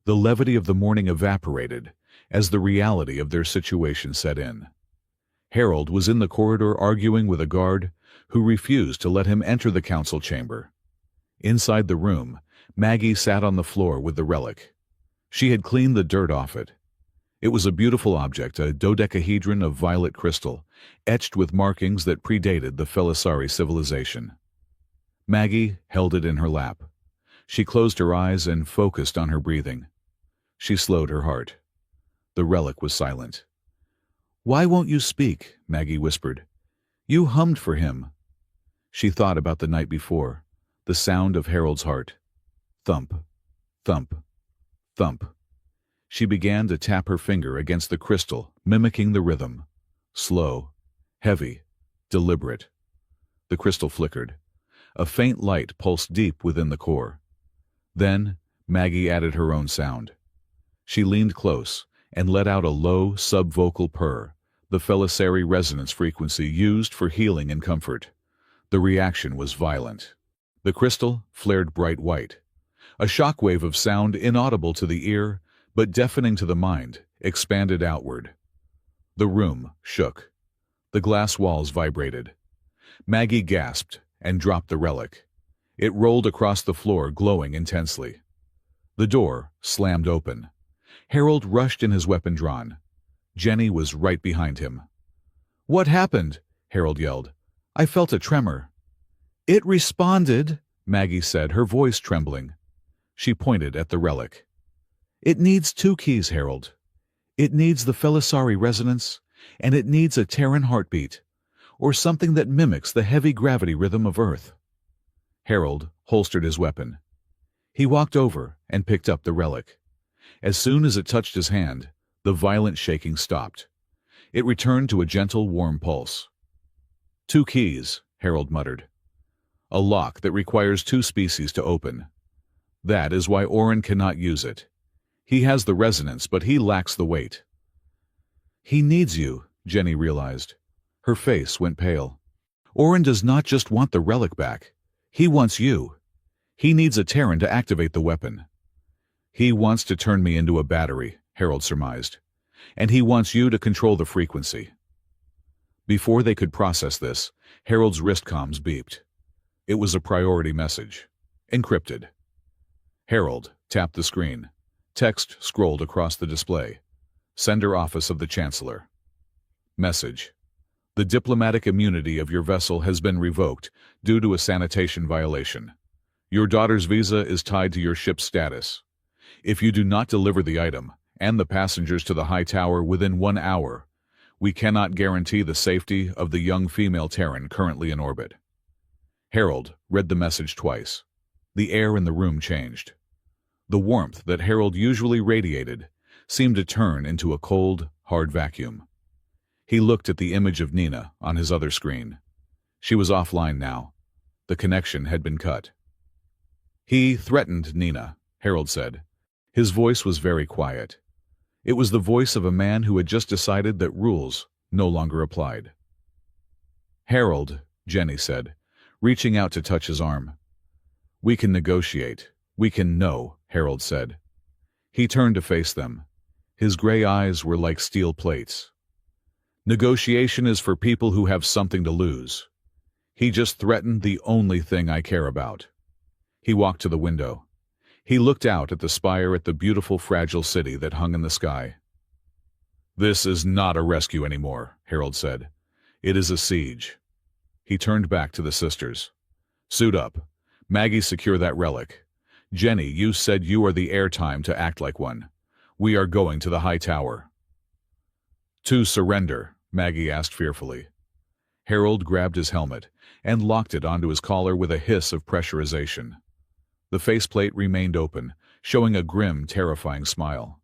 The levity of the morning evaporated as the reality of their situation set in. Harold was in the corridor arguing with a guard who refused to let him enter the council chamber. Inside the room, Maggie sat on the floor with the relic. She had cleaned the dirt off it. It was a beautiful object, a dodecahedron of violet crystal, etched with markings that predated the Felisari civilization. Maggie held it in her lap. She closed her eyes and focused on her breathing. She slowed her heart. The relic was silent. "Why won't you speak?" Maggie whispered. "You hummed for him." She thought about the night before, the sound of Harold's heart. Thump, thump, thump. She began to tap her finger against the crystal, mimicking the rhythm. Slow, heavy, deliberate. The crystal flickered. A faint light pulsed deep within the core. Then Maggie added her own sound. She leaned close and let out a low, subvocal purr, the Felisari resonance frequency used for healing and comfort. The reaction was violent. The crystal flared bright white. A shockwave of sound inaudible to the ear, but deafening to the mind, expanded outward. The room shook. The glass walls vibrated. Maggie gasped and dropped the relic. It rolled across the floor, glowing intensely. The door slammed open. Harold rushed in, his weapon drawn. Jenny was right behind him. "What happened?" Harold yelled. "I felt a tremor." "It responded," Maggie said, her voice trembling. She pointed at the relic. "It needs 2 keys, Harold. It needs the Felisari resonance, and it needs a Terran heartbeat, or something that mimics the heavy gravity rhythm of Earth." Harold holstered his weapon. He walked over and picked up the relic. As soon as it touched his hand, the violent shaking stopped. It returned to a gentle, warm pulse. 2 keys, Harold muttered. "A lock that requires 2 species to open. That is why Orin cannot use it. He has the resonance, but he lacks the weight." "He needs you," Jenny realized. Her face went pale. "Orin does not just want the relic back. He wants you. He needs a Terran to activate the weapon." "He wants to turn me into a battery," Harold surmised. "And he wants you to control the frequency." Before they could process this, Harold's wrist comms beeped. It was a priority message. Encrypted. Harold tapped the screen. Text scrolled across the display. Sender Office of the Chancellor. Message. "The diplomatic immunity of your vessel has been revoked due to a sanitation violation. Your daughter's visa is tied to your ship's status. If you do not deliver the item and the passengers to the High Tower within 1 hour, we cannot guarantee the safety of the young female Terran currently in orbit." Harold read the message twice. The air in the room changed. The warmth that Harold usually radiated seemed to turn into a cold, hard vacuum. He looked at the image of Nina on his other screen. She was offline now. The connection had been cut. He threatened Nina, Harold said. His voice was very quiet. It was the voice of a man who had just decided that rules no longer applied. Harold, Jenny said, reaching out to touch his arm. We can negotiate. We can know, Harold said. He turned to face them. His gray eyes were like steel plates. Negotiation is for people who have something to lose. He just threatened the only thing I care about. He walked to the window. He looked out at the spire at the beautiful fragile city that hung in the sky. This is not a rescue anymore, Harold said. It is a siege. He turned back to the sisters. Suit up. Maggie, secure that relic. Jenny, you said you are the airtime to act like one. We are going to the high tower. To surrender, Maggie asked fearfully. Harold grabbed his helmet and locked it onto his collar with a hiss of pressurization. The faceplate remained open, showing a grim, terrifying smile.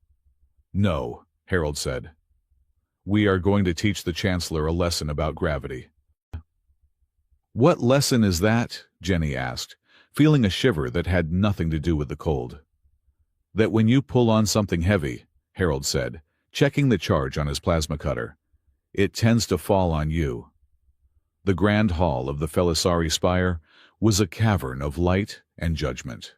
No, Harold said. We are going to teach the Chancellor a lesson about gravity. What lesson is that? Jenny asked, feeling a shiver that had nothing to do with the cold. That when you pull on something heavy, Harold said, checking the charge on his plasma cutter, it tends to fall on you. The grand hall of the Felisari Spire was a cavern of light and judgment.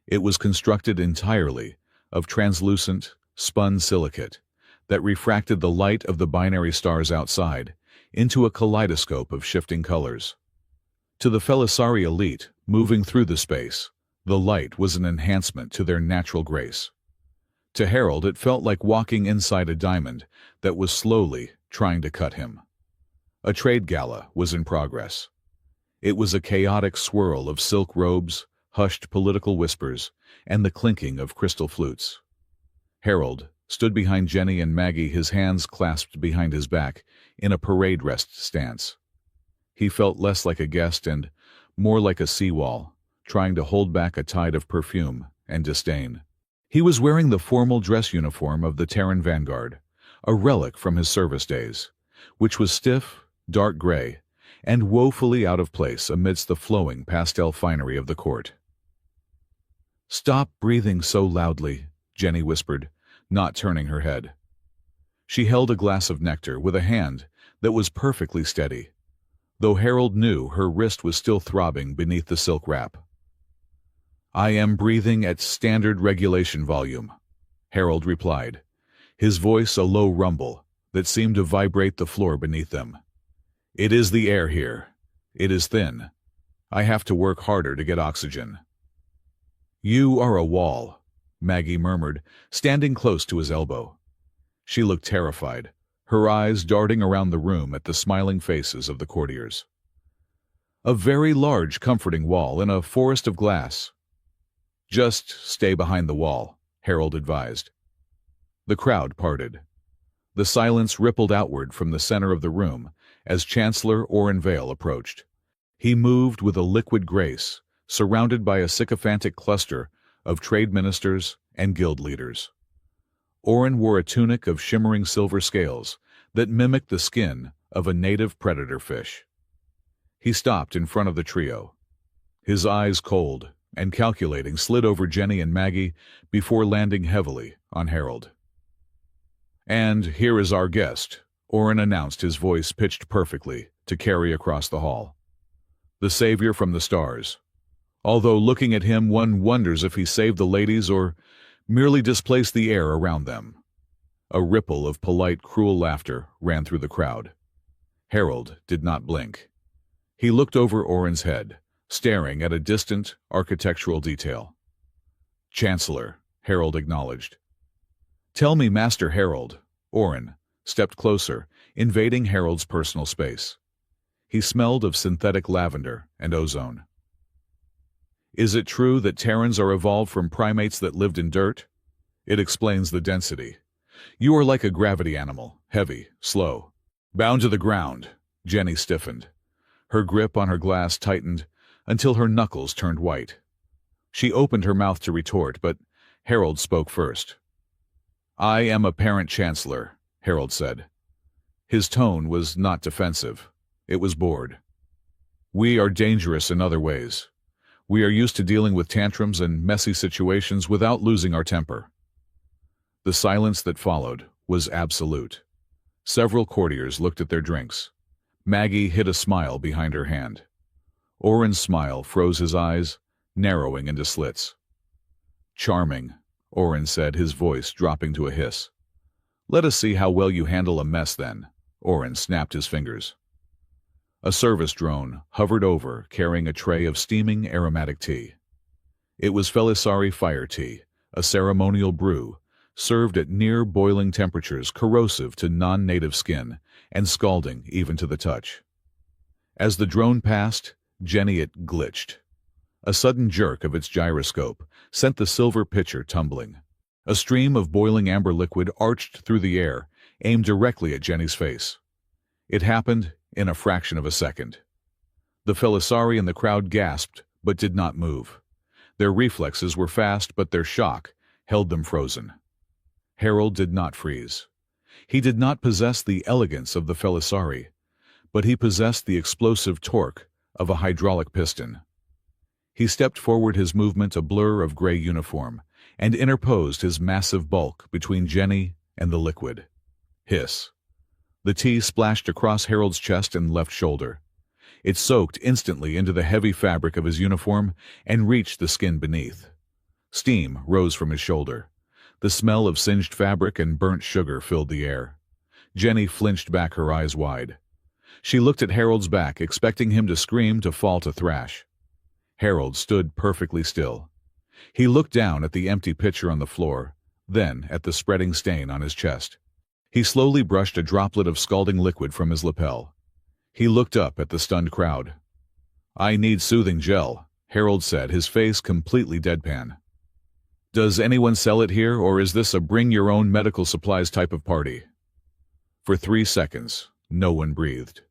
It was constructed entirely of translucent, spun silicate that refracted the light of the binary stars outside into a kaleidoscope of shifting colors. To the Felisari elite moving through the space, the light was an enhancement to their natural grace. To Harold, it felt like walking inside a diamond that was slowly trying to cut him. A trade gala was in progress. It was a chaotic swirl of silk robes, hushed political whispers, and the clinking of crystal flutes. Harold stood behind Jenny and Maggie, his hands clasped behind his back, in a parade rest stance. He felt less like a guest and more like a seawall, trying to hold back a tide of perfume and disdain. He was wearing the formal dress uniform of the Terran Vanguard, a relic from his service days, which was stiff, dark gray, and woefully out of place amidst the flowing pastel finery of the court. "Stop breathing so loudly," Jenny whispered, not turning her head. She held a glass of nectar with a hand that was perfectly steady, though Harold knew her wrist was still throbbing beneath the silk wrap. "I am breathing at standard regulation volume," Harold replied, his voice a low rumble that seemed to vibrate the floor beneath them. "It is the air here. It is thin. I have to work harder to get oxygen." "You are a wall," Maggie murmured, standing close to his elbow. She looked terrified, her eyes darting around the room at the smiling faces of the courtiers. "A very large, comforting wall in a forest of glass." "Just stay behind the wall," Harold advised. The crowd parted. The silence rippled outward from the center of the room as Chancellor Oren Vale approached. He moved with a liquid grace, surrounded by a sycophantic cluster of trade ministers and guild leaders. Oren wore a tunic of shimmering silver scales that mimicked the skin of a native predator fish. He stopped in front of the trio. His eyes, cold and calculating, slid over Jenny and Maggie before landing heavily on Harold. "And here is our guest," Oren announced, his voice pitched perfectly to carry across the hall. "The savior from the stars. Although looking at him, one wonders if he saved the ladies or merely displaced the air around them." A ripple of polite, cruel laughter ran through the crowd. Harold did not blink. He looked over Oren's head, staring at a distant architectural detail. "Chancellor," Harold acknowledged. "Tell me, Master Harold." Oren stepped closer, invading Harold's personal space. He smelled of synthetic lavender and ozone. "Is it true that Terrans are evolved from primates that lived in dirt? It explains the density. You are like a gravity animal, heavy, slow. Bound to the ground." Jenny stiffened. Her grip on her glass tightened until her knuckles turned white. She opened her mouth to retort, but Harold spoke first. "I am a parent chancellor," Harold said. His tone was not defensive. It was bored. "We are dangerous in other ways. We are used to dealing with tantrums and messy situations without losing our temper." The silence that followed was absolute. Several courtiers looked at their drinks. Maggie hid a smile behind her hand. Oren's smile froze his eyes, narrowing into slits. "Charming," Oren said, his voice dropping to a hiss. "Let us see how well you handle a mess then." Oren snapped his fingers. A service drone hovered over, carrying a tray of steaming aromatic tea. It was Felisari fire tea, a ceremonial brew, served at near-boiling temperatures corrosive to non-native skin and scalding even to the touch. As the drone passed, Jenny, it glitched. A sudden jerk of its gyroscope sent the silver pitcher tumbling. A stream of boiling amber liquid arched through the air, aimed directly at Jenny's face. It happened in a fraction of a second. The Felisari in the crowd gasped, but did not move. Their reflexes were fast, but their shock held them frozen. Harold did not freeze. He did not possess the elegance of the Felisari, but he possessed the explosive torque of a hydraulic piston. He stepped forward, his movement a blur of gray uniform, and interposed his massive bulk between Jenny and the liquid. Hiss. The tea splashed across Harold's chest and left shoulder. It soaked instantly into the heavy fabric of his uniform and reached the skin beneath. Steam rose from his shoulder. The smell of singed fabric and burnt sugar filled the air. Jenny flinched back, her eyes wide. She looked at Harold's back, expecting him to scream, to fall to thrash. Harold stood perfectly still. He looked down at the empty pitcher on the floor, then at the spreading stain on his chest. He slowly brushed a droplet of scalding liquid from his lapel. He looked up at the stunned crowd. "I need soothing gel," Harold said, his face completely deadpan. "Does anyone sell it here, or is this a bring-your-own medical supplies type of party?" For 3 seconds, no one breathed.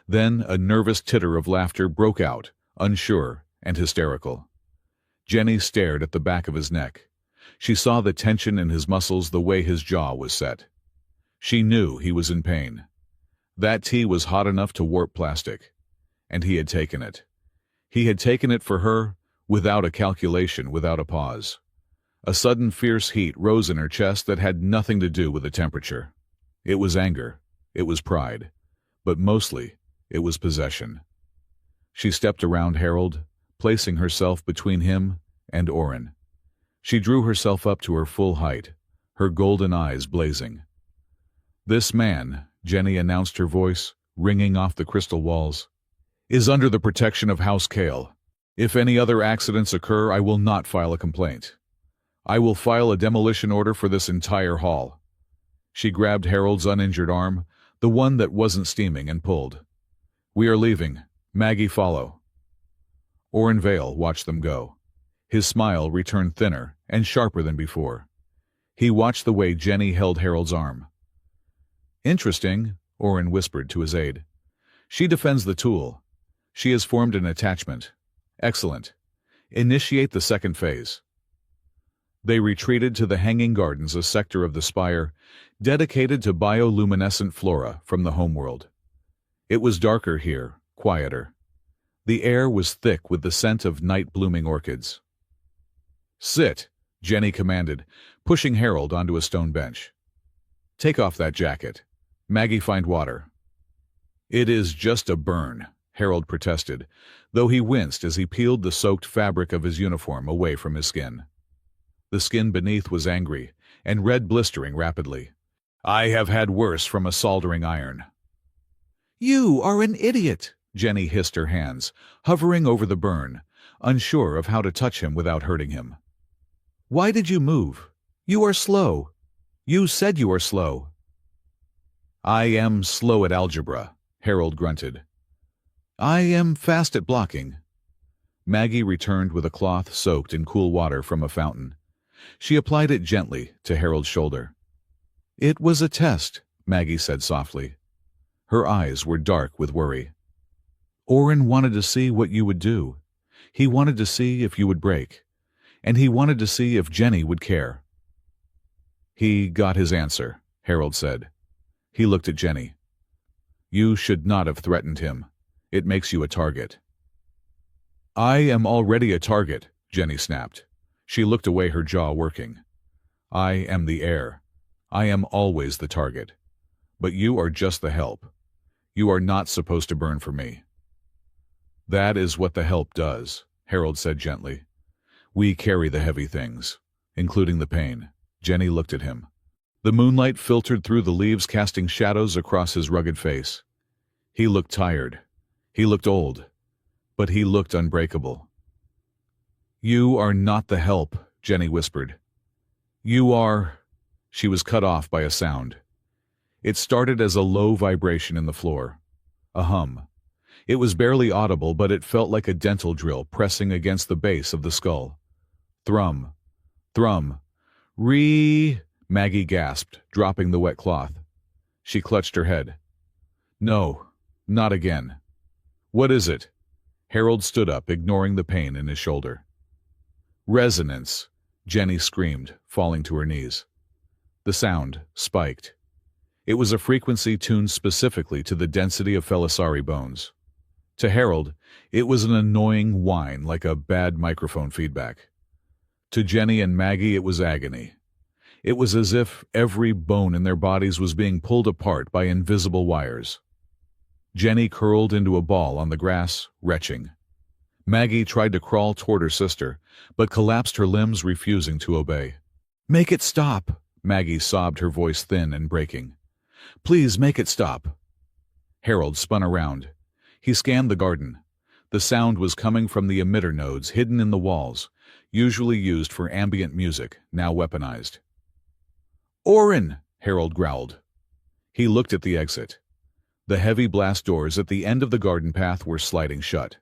Then a nervous titter of laughter broke out, unsure and hysterical. Jenny stared at the back of his neck. She saw the tension in his muscles, the way his jaw was set. She knew he was in pain. That tea was hot enough to warp plastic, and he had taken it. He had taken it for her, without a calculation, without a pause. A sudden fierce heat rose in her chest that had nothing to do with the temperature. It was anger, it was pride, but mostly it was possession. She stepped around Harold, placing herself between him and Oren. She drew herself up to her full height, her golden eyes blazing. "This man," Jenny announced, her voice ringing off the crystal walls, "is under the protection of House Kale. If any other accidents occur, I will not file a complaint. I will file a demolition order for this entire hall." She grabbed Harold's uninjured arm, the one that wasn't steaming, and pulled. "We are leaving. Maggie, follow." Oren Vale watched them go. His smile returned thinner and sharper than before. He watched the way Jenny held Harold's arm. "Interesting," Oren whispered to his aide. "She defends the tool. She has formed an attachment. Excellent. Initiate the second phase." They retreated to the Hanging Gardens, a sector of the spire dedicated to bioluminescent flora from the homeworld. It was darker here, quieter. The air was thick with the scent of night-blooming orchids. "Sit," Jenny commanded, pushing Harold onto a stone bench. "Take off that jacket. Maggie, find water." "It is just a burn," Harold protested, though he winced as he peeled the soaked fabric of his uniform away from his skin. The skin beneath was angry, and red, blistering rapidly. "I have had worse from a soldering iron." "You are an idiot," Jenny hissed, her hands hovering over the burn, unsure of how to touch him without hurting him. "Why did you move? You are slow. You said you are slow." "I am slow at algebra," Harold grunted. "I am fast at blocking." Maggie returned with a cloth soaked in cool water from a fountain. She applied it gently to Harold's shoulder. "It was a test," Maggie said softly. Her eyes were dark with worry. "Oren wanted to see what you would do. He wanted to see if you would break. And he wanted to see if Jenny would care." "He got his answer," Harold said. He looked at Jenny. You should not have threatened him. It makes you a target." "I am already a target," Jenny snapped. She looked away, her jaw working. "I am the heir. I am always the target. But you are just the help. You are not supposed to burn for me." "That is what the help does," Harold said gently. "We carry the heavy things, including the pain." Jenny looked at him. The moonlight filtered through the leaves, casting shadows across his rugged face. He looked tired. He looked old. But he looked unbreakable. "You are not the help," Jenny whispered. "You are—" She was cut off by a sound. It started as a low vibration in the floor. A hum. It was barely audible, but it felt like a dental drill pressing against the base of the skull. Thrum. Thrum. "Ree—" Maggie gasped, dropping the wet cloth. She clutched her head. "No, not again." "What is it?" Harold stood up, ignoring the pain in his shoulder. "Resonance," Jenny screamed, falling to her knees. The sound spiked. It was a frequency tuned specifically to the density of Felisari bones. To Harold, it was an annoying whine like a bad microphone feedback. To Jenny and Maggie, it was agony. It was as if every bone in their bodies was being pulled apart by invisible wires. Jenny curled into a ball on the grass, retching. Maggie tried to crawl toward her sister, but collapsed, her limbs refusing to obey. "Make it stop," Maggie sobbed, her voice thin and breaking. "Please make it stop." Harold spun around. He scanned the garden. The sound was coming from the emitter nodes hidden in the walls, usually used for ambient music, now weaponized. "Orin!" Harold growled. He looked at the exit. The heavy blast doors at the end of the garden path were sliding shut.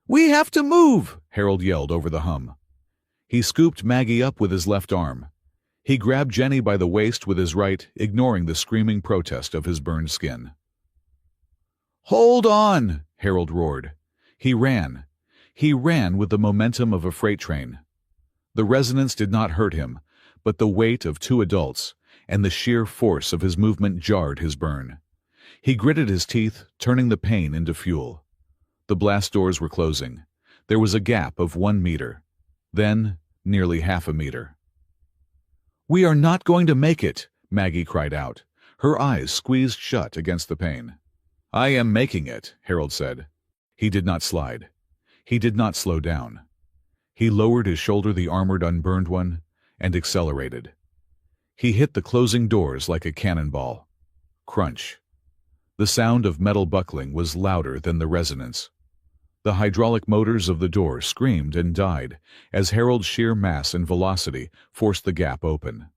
"We have to move!" Harold yelled over the hum. He scooped Maggie up with his left arm. He grabbed Jenny by the waist with his right, ignoring the screaming protest of his burned skin. "Hold on!" Harold roared. He ran. He ran with the momentum of a freight train. The resonance did not hurt him, but the weight of two adults and the sheer force of his movement jarred his burn. He gritted his teeth, turning the pain into fuel. The blast doors were closing. There was a gap of 1 meter. Then, nearly half a meter. "We are not going to make it," Maggie cried out, her eyes squeezed shut against the pain. "I am making it," Harold said. He did not slide. He did not slow down. He lowered his shoulder, the armored unburned one, and accelerated. He hit the closing doors like a cannonball. Crunch. The sound of metal buckling was louder than the resonance. The hydraulic motors of the door screamed and died as Harold's sheer mass and velocity forced the gap open.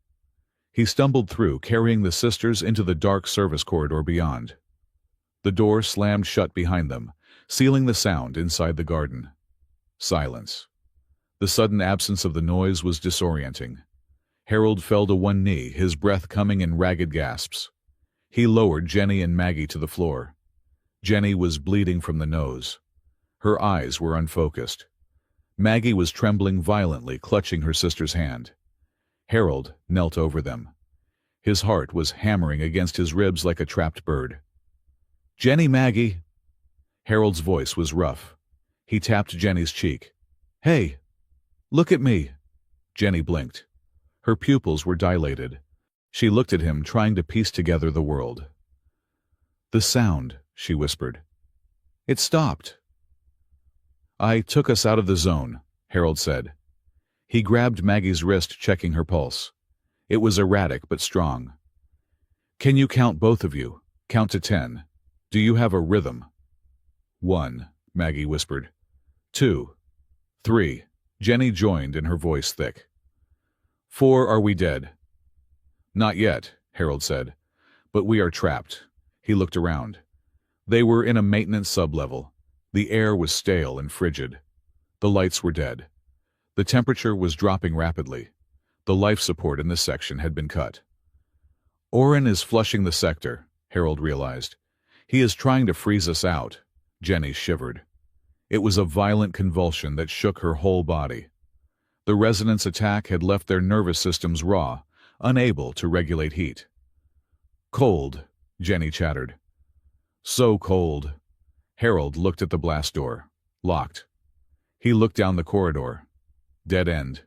He stumbled through, carrying the sisters into the dark service corridor beyond. The door slammed shut behind them, sealing the sound inside the garden. Silence. The sudden absence of the noise was disorienting. Harold fell to one knee, his breath coming in ragged gasps. He lowered Jenny and Maggie to the floor. Jenny was bleeding from the nose. Her eyes were unfocused. Maggie was trembling violently, clutching her sister's hand. Harold knelt over them. His heart was hammering against his ribs like a trapped bird. "Jenny, Maggie!" Harold's voice was rough. He tapped Jenny's cheek. "Hey, look at me!" Jenny blinked. Her pupils were dilated. She looked at him, trying to piece together the world. "The sound," she whispered. "It stopped." "I took us out of the zone," Harold said. He grabbed Maggie's wrist, checking her pulse. It was erratic but strong. "Can you count, both of you? Count to 10. Do you have a rhythm?" 1, Maggie whispered. 2, 3. Jenny joined in, her voice thick. 4, are we dead? "Not yet," Harold said. "But we are trapped." He looked around. They were in a maintenance sublevel. The air was stale and frigid. The lights were dead. The temperature was dropping rapidly. The life support in this section had been cut. "Orin is flushing the sector," Harold realized. "He is trying to freeze us out." Jenny shivered. It was a violent convulsion that shook her whole body. The resonance attack had left their nervous systems raw, unable to regulate heat. "Cold," Jenny chattered. So cold. Harold looked at the blast door. Locked. He looked down the corridor. Dead end.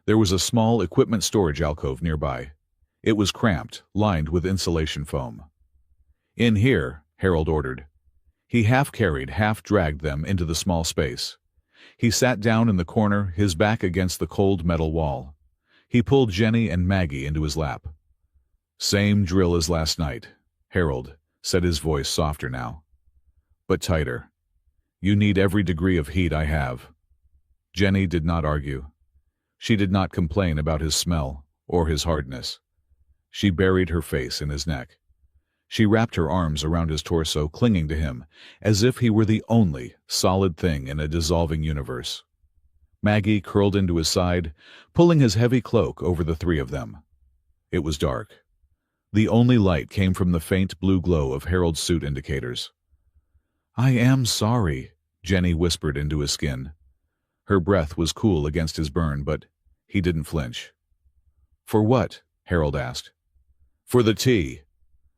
There was a small equipment storage alcove nearby. It was cramped, lined with insulation foam. "In here," Harold ordered. He half-carried, half-dragged them into the small space. He sat down in the corner, his back against the cold metal wall. He pulled Jenny and Maggie into his lap. "Same drill as last night," Harold said, his voice softer now. "But tighter. You need every degree of heat I have." Jenny did not argue. She did not complain about his smell or his hardness. She buried her face in his neck. She wrapped her arms around his torso, clinging to him, as if he were the only solid thing in a dissolving universe. Maggie curled into his side, pulling his heavy cloak over the three of them. It was dark. The only light came from the faint blue glow of Harold's suit indicators. "I am sorry," Jenny whispered into his skin. Her breath was cool against his burn, but he didn't flinch. "For what?" Harold asked. "For the tea.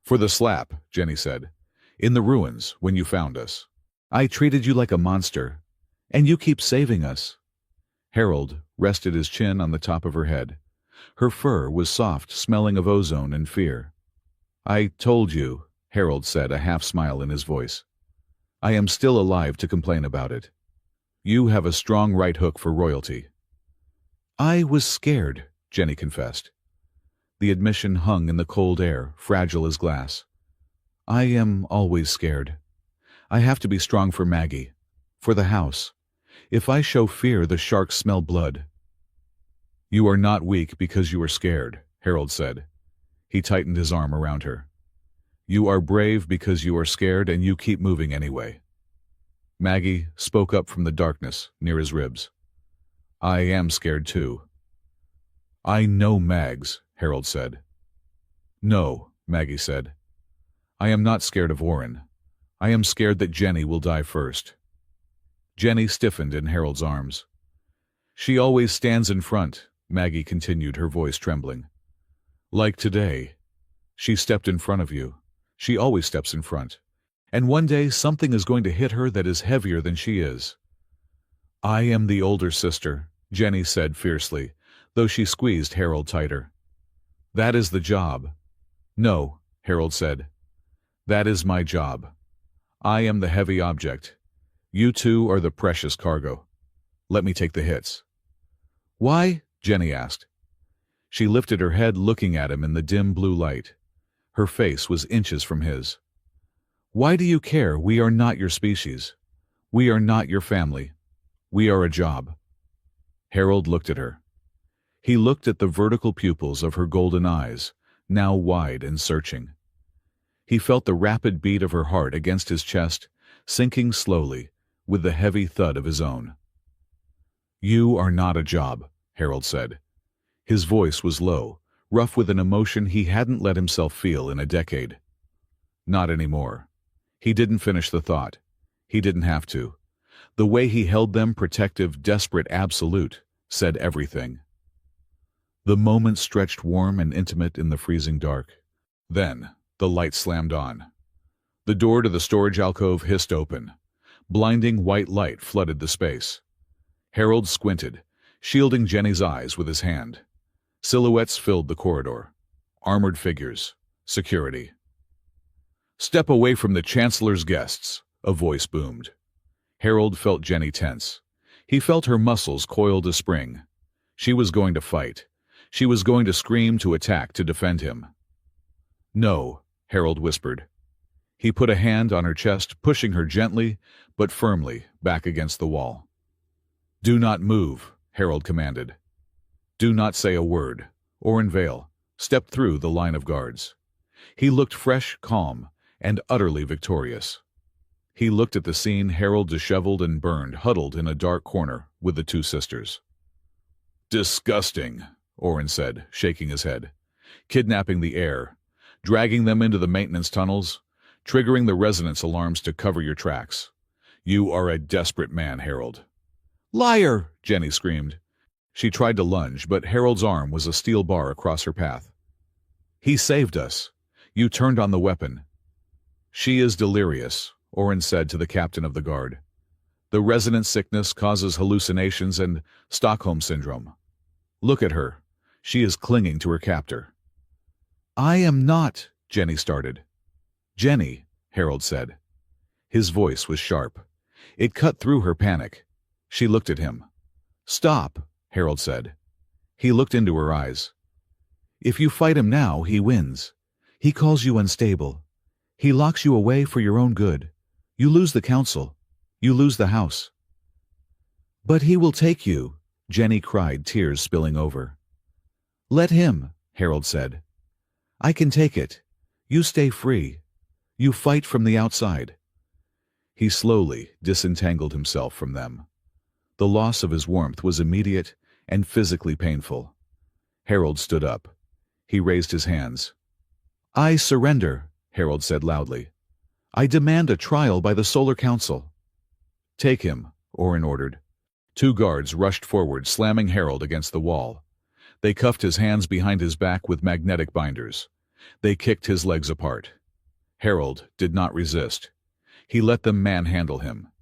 For the slap," Jenny said. "In the ruins, when you found us. I treated you like a monster, and you keep saving us." Harold rested his chin on the top of her head. Her fur was soft, smelling of ozone and fear. "I told you," Harold said, a half-smile in his voice. "I am still alive to complain about it. You have a strong right hook for royalty." "I was scared," Jenny confessed. The admission hung in the cold air, fragile as glass. "I am always scared. I have to be strong for Maggie, for the house. If I show fear, the sharks smell blood." "You are not weak because you are scared," Harold said. He tightened his arm around her. "You are brave because you are scared, and you keep moving anyway." Maggie spoke up from the darkness near his ribs. "I am scared too." "I know Mags," Harold said. "No," Maggie said. "I am not scared of Warren. I am scared that Jenny will die first." Jenny stiffened in Harold's arms. "She always stands in front," Maggie continued, her voice trembling. "Like today. She stepped in front of you. She always steps in front. And one day something is going to hit her that is heavier than she is." "I am the older sister," Jenny said fiercely, though she squeezed Harold tighter. "That is the job." "No," Harold said. "That is my job. I am the heavy object. You two are the precious cargo. Let me take the hits." "Why?" Jenny asked. She lifted her head, looking at him in the dim blue light. Her face was inches from his. "Why do you care? We are not your species. We are not your family. We are a job." Harold looked at her. He looked at the vertical pupils of her golden eyes, now wide and searching. He felt the rapid beat of her heart against his chest, sinking slowly, with the heavy thud of his own. "You are not a job," Harold said. His voice was low, rough with an emotion he hadn't let himself feel in a decade. "Not anymore." He didn't finish the thought. He didn't have to. The way he held them, protective, desperate, absolute, said everything. The moment stretched warm and intimate in the freezing dark. Then, the light slammed on. The door to the storage alcove hissed open. Blinding white light flooded the space. Harold squinted, shielding Jenny's eyes with his hand. Silhouettes filled the corridor. Armored figures. Security. "Step away from the Chancellor's guests," a voice boomed. Harold felt Jenny tense. He felt her muscles coil to spring. She was going to fight. She was going to scream, to attack, to defend him. "No," Harold whispered. He put a hand on her chest, pushing her gently, but firmly, back against the wall. "Do not move," Harold commanded. "Do not say a word. Oren Vale stepped through the line of guards." He looked fresh, calm, and utterly victorious. He looked at the scene, Harold disheveled and burned, huddled in a dark corner with the two sisters. "Disgusting," Oren said, shaking his head. "Kidnapping the heir, dragging them into the maintenance tunnels, triggering the resonance alarms to cover your tracks. You are a desperate man, Harold." "Liar!" Jenny screamed. She tried to lunge, but Harold's arm was a steel bar across her path. "He saved us. You turned on the weapon." She is delirious, Oren said to the captain of the guard. The resonance sickness causes hallucinations and Stockholm syndrome. Look at her. She is clinging to her captor. I am not, Jenny started. Jenny, Harold said. His voice was sharp. It cut through her panic. She looked at him. Stop, Harold said. He looked into her eyes. If you fight him now, he wins. He calls you unstable. He locks you away for your own good. You lose the council. You lose the house. But he will take you, Jenny cried, tears spilling over. Let him, Harold said. I can take it. You stay free. You fight from the outside. He slowly disentangled himself from them. The loss of his warmth was immediate and physically painful. Harold stood up. He raised his hands. I surrender, Harold said loudly. I demand a trial by the Solar Council. Take him, Oren ordered. 2 guards rushed forward, slamming Harold against the wall. They cuffed his hands behind his back with magnetic binders. They kicked his legs apart. Harold did not resist. He let them manhandle him.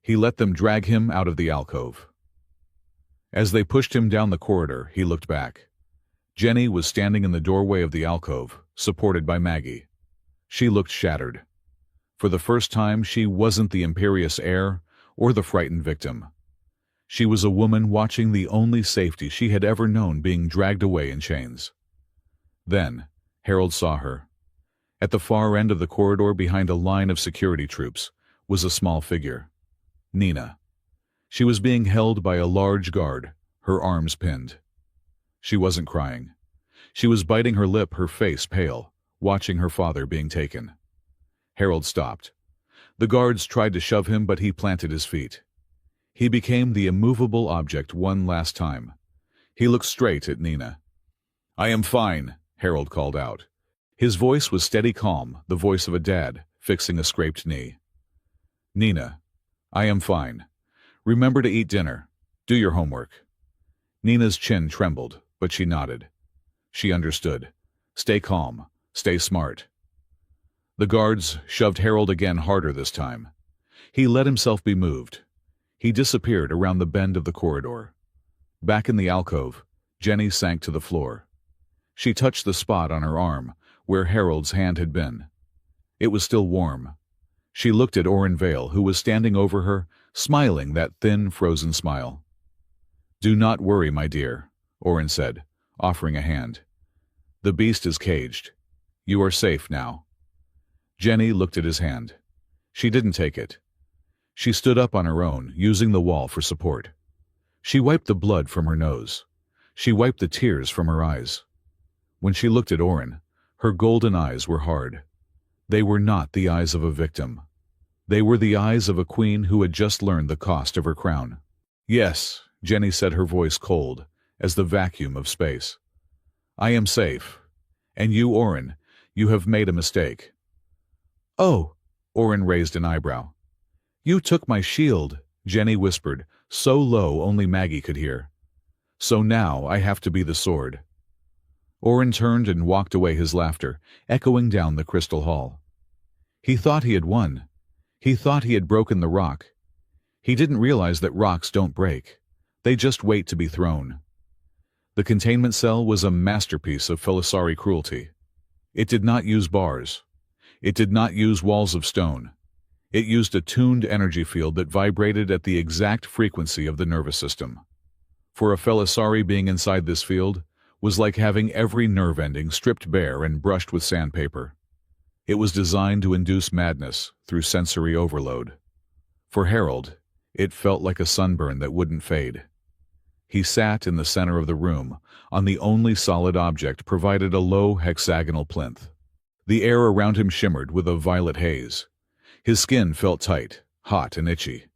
He let them drag him out of the alcove. As they pushed him down the corridor, he looked back. Jenny was standing in the doorway of the alcove, supported by Maggie. She looked shattered. For the first time, she wasn't the imperious heir or the frightened victim. She was a woman watching the only safety she had ever known being dragged away in chains. Then, Harold saw her. At the far end of the corridor, behind a line of security troops, was a small figure. Nina. She was being held by a large guard, her arms pinned. She wasn't crying. She was biting her lip, her face pale, watching her father being taken. Harold stopped. The guards tried to shove him, but he planted his feet. He became the immovable object one last time. He looked straight at Nina. I am fine, Harold called out. His voice was steady calm, the voice of a dad fixing a scraped knee. Nina, I am fine. Remember to eat dinner. Do your homework. Nina's chin trembled, but she nodded. She understood. Stay calm. Stay smart. The guards shoved Harold again, harder this time. He let himself be moved. He disappeared around the bend of the corridor. Back in the alcove, Jenny sank to the floor. She touched the spot on her arm where Harold's hand had been. It was still warm. She looked at Oren Vale, who was standing over her, smiling that thin, frozen smile. Do not worry, my dear, Oren said, offering a hand. The beast is caged. You are safe now. Jenny looked at his hand. She didn't take it. She stood up on her own, using the wall for support. She wiped the blood from her nose. She wiped the tears from her eyes. When she looked at Oren, her golden eyes were hard. They were not the eyes of a victim. They were the eyes of a queen who had just learned the cost of her crown. Yes, Jenny said, her voice cold as the vacuum of space. I am safe. And you, Oren, you have made a mistake. Oh, Oren raised an eyebrow. You took my shield, Jenny whispered, so low only Maggie could hear. So now I have to be the sword. Oren turned and walked away, his laughter echoing down the crystal hall. He thought he had won. He thought he had broken the rock. He didn't realize that rocks don't break. They just wait to be thrown. The containment cell was a masterpiece of Felisari cruelty. It did not use bars. It did not use walls of stone. It used a tuned energy field that vibrated at the exact frequency of the nervous system. For a Felisari, being inside this field was like having every nerve ending stripped bare and brushed with sandpaper. It was designed to induce madness through sensory overload. For Harold, it felt like a sunburn that wouldn't fade. He sat in the center of the room, on the only solid object provided, a low hexagonal plinth. The air around him shimmered with a violet haze. His skin felt tight, hot and itchy.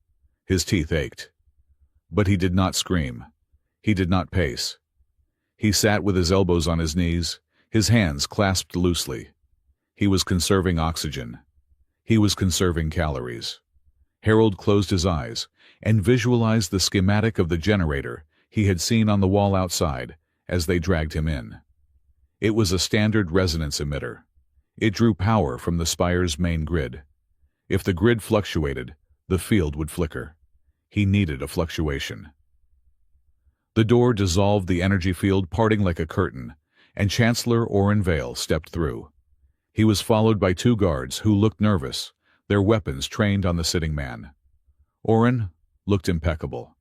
His teeth ached. But he did not scream. He did not pace. He sat with his elbows on his knees, his hands clasped loosely. He was conserving oxygen. He was conserving calories. Harold closed his eyes and visualized the schematic of the generator he had seen on the wall outside as they dragged him in. It was a standard resonance emitter. It drew power from the spire's main grid. If the grid fluctuated, the field would flicker. He needed a fluctuation. The door dissolved the energy field, parting like a curtain, and Chancellor Oren Vale stepped through. He was followed by 2 guards who looked nervous, their weapons trained on the sitting man. Oren looked impeccable.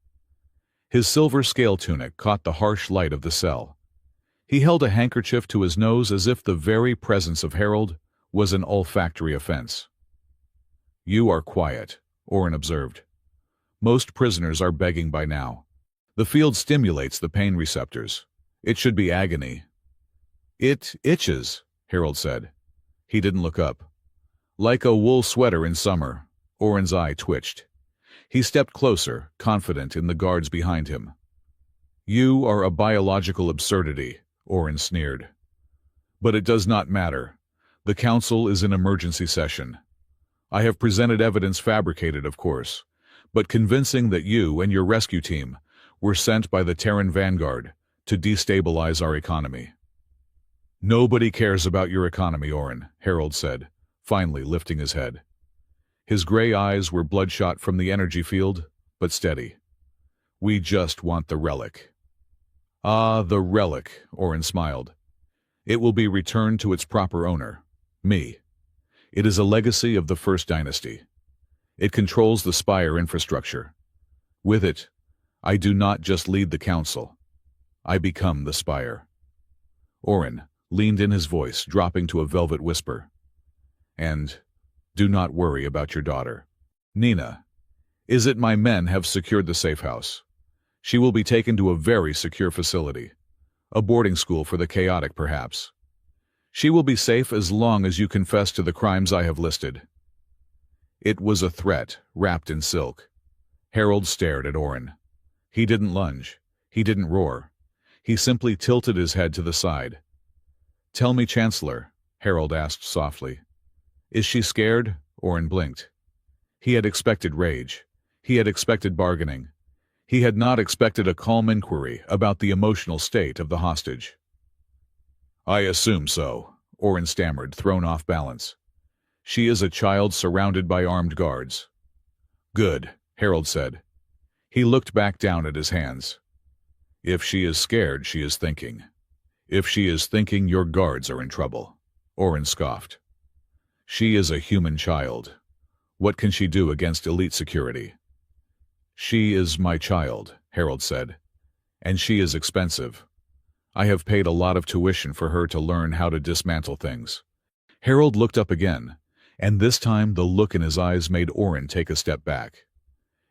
His silver scale tunic caught the harsh light of the cell. He held a handkerchief to his nose as if the very presence of Harold was an olfactory offense. "You are quiet," Oren observed. "Most prisoners are begging by now. The field stimulates the pain receptors. It should be agony." "It itches," Harold said. He didn't look up. "Like a wool sweater in summer." Oren's eye twitched. He stepped closer, confident in the guards behind him. "You are a biological absurdity," Oren sneered. "But it does not matter. The council is in emergency session. I have presented evidence, fabricated, of course, but convincing, that you and your rescue team were sent by the Terran Vanguard to destabilize our economy." "Nobody cares about your economy, Oren," Harold said, finally lifting his head. His gray eyes were bloodshot from the energy field, but steady. "We just want the relic." "Ah, the relic," Oren smiled. "It will be returned to its proper owner, me. It is a legacy of the First Dynasty. It controls the Spire infrastructure. With it, I do not just lead the council. I become the Spire." Oren leaned in, his voice dropping to a velvet whisper. "And do not worry about your daughter. Nina, is it my men have secured the safe house? She will be taken to a very secure facility. A boarding school for the chaotic, perhaps. She will be safe as long as you confess to the crimes I have listed." It was a threat, wrapped in silk. Harold stared at Oren. He didn't lunge. He didn't roar. He simply tilted his head to the side. "Tell me, Chancellor," Harold asked softly. "Is she scared?" Oren blinked. He had expected rage. He had expected bargaining. He had not expected a calm inquiry about the emotional state of the hostage. "I assume so," Oren stammered, thrown off balance. "She is a child surrounded by armed guards." "Good," Harold said. He looked back down at his hands. "If she is scared, she is thinking. If she is thinking, your guards are in trouble." Oren scoffed. "She is a human child. What can she do against elite security?" "She is my child," Harold said, "and she is expensive. I have paid a lot of tuition for her to learn how to dismantle things." Harold looked up again, and this time the look in his eyes made Oren take a step back.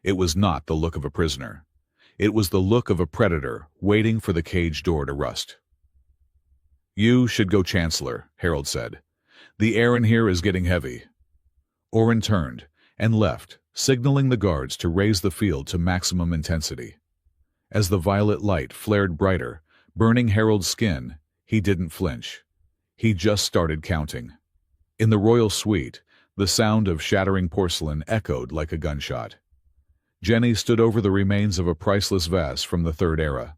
It was not the look of a prisoner. It was the look of a predator waiting for the cage door to rust. "You should go, Chancellor," Harold said. "The air in here is getting heavy." Oren turned and left, signaling the guards to raise the field to maximum intensity. As the violet light flared brighter, burning Harold's skin, he didn't flinch. He just started counting. In the royal suite, the sound of shattering porcelain echoed like a gunshot. Jenny stood over the remains of a priceless vase from the Third Era.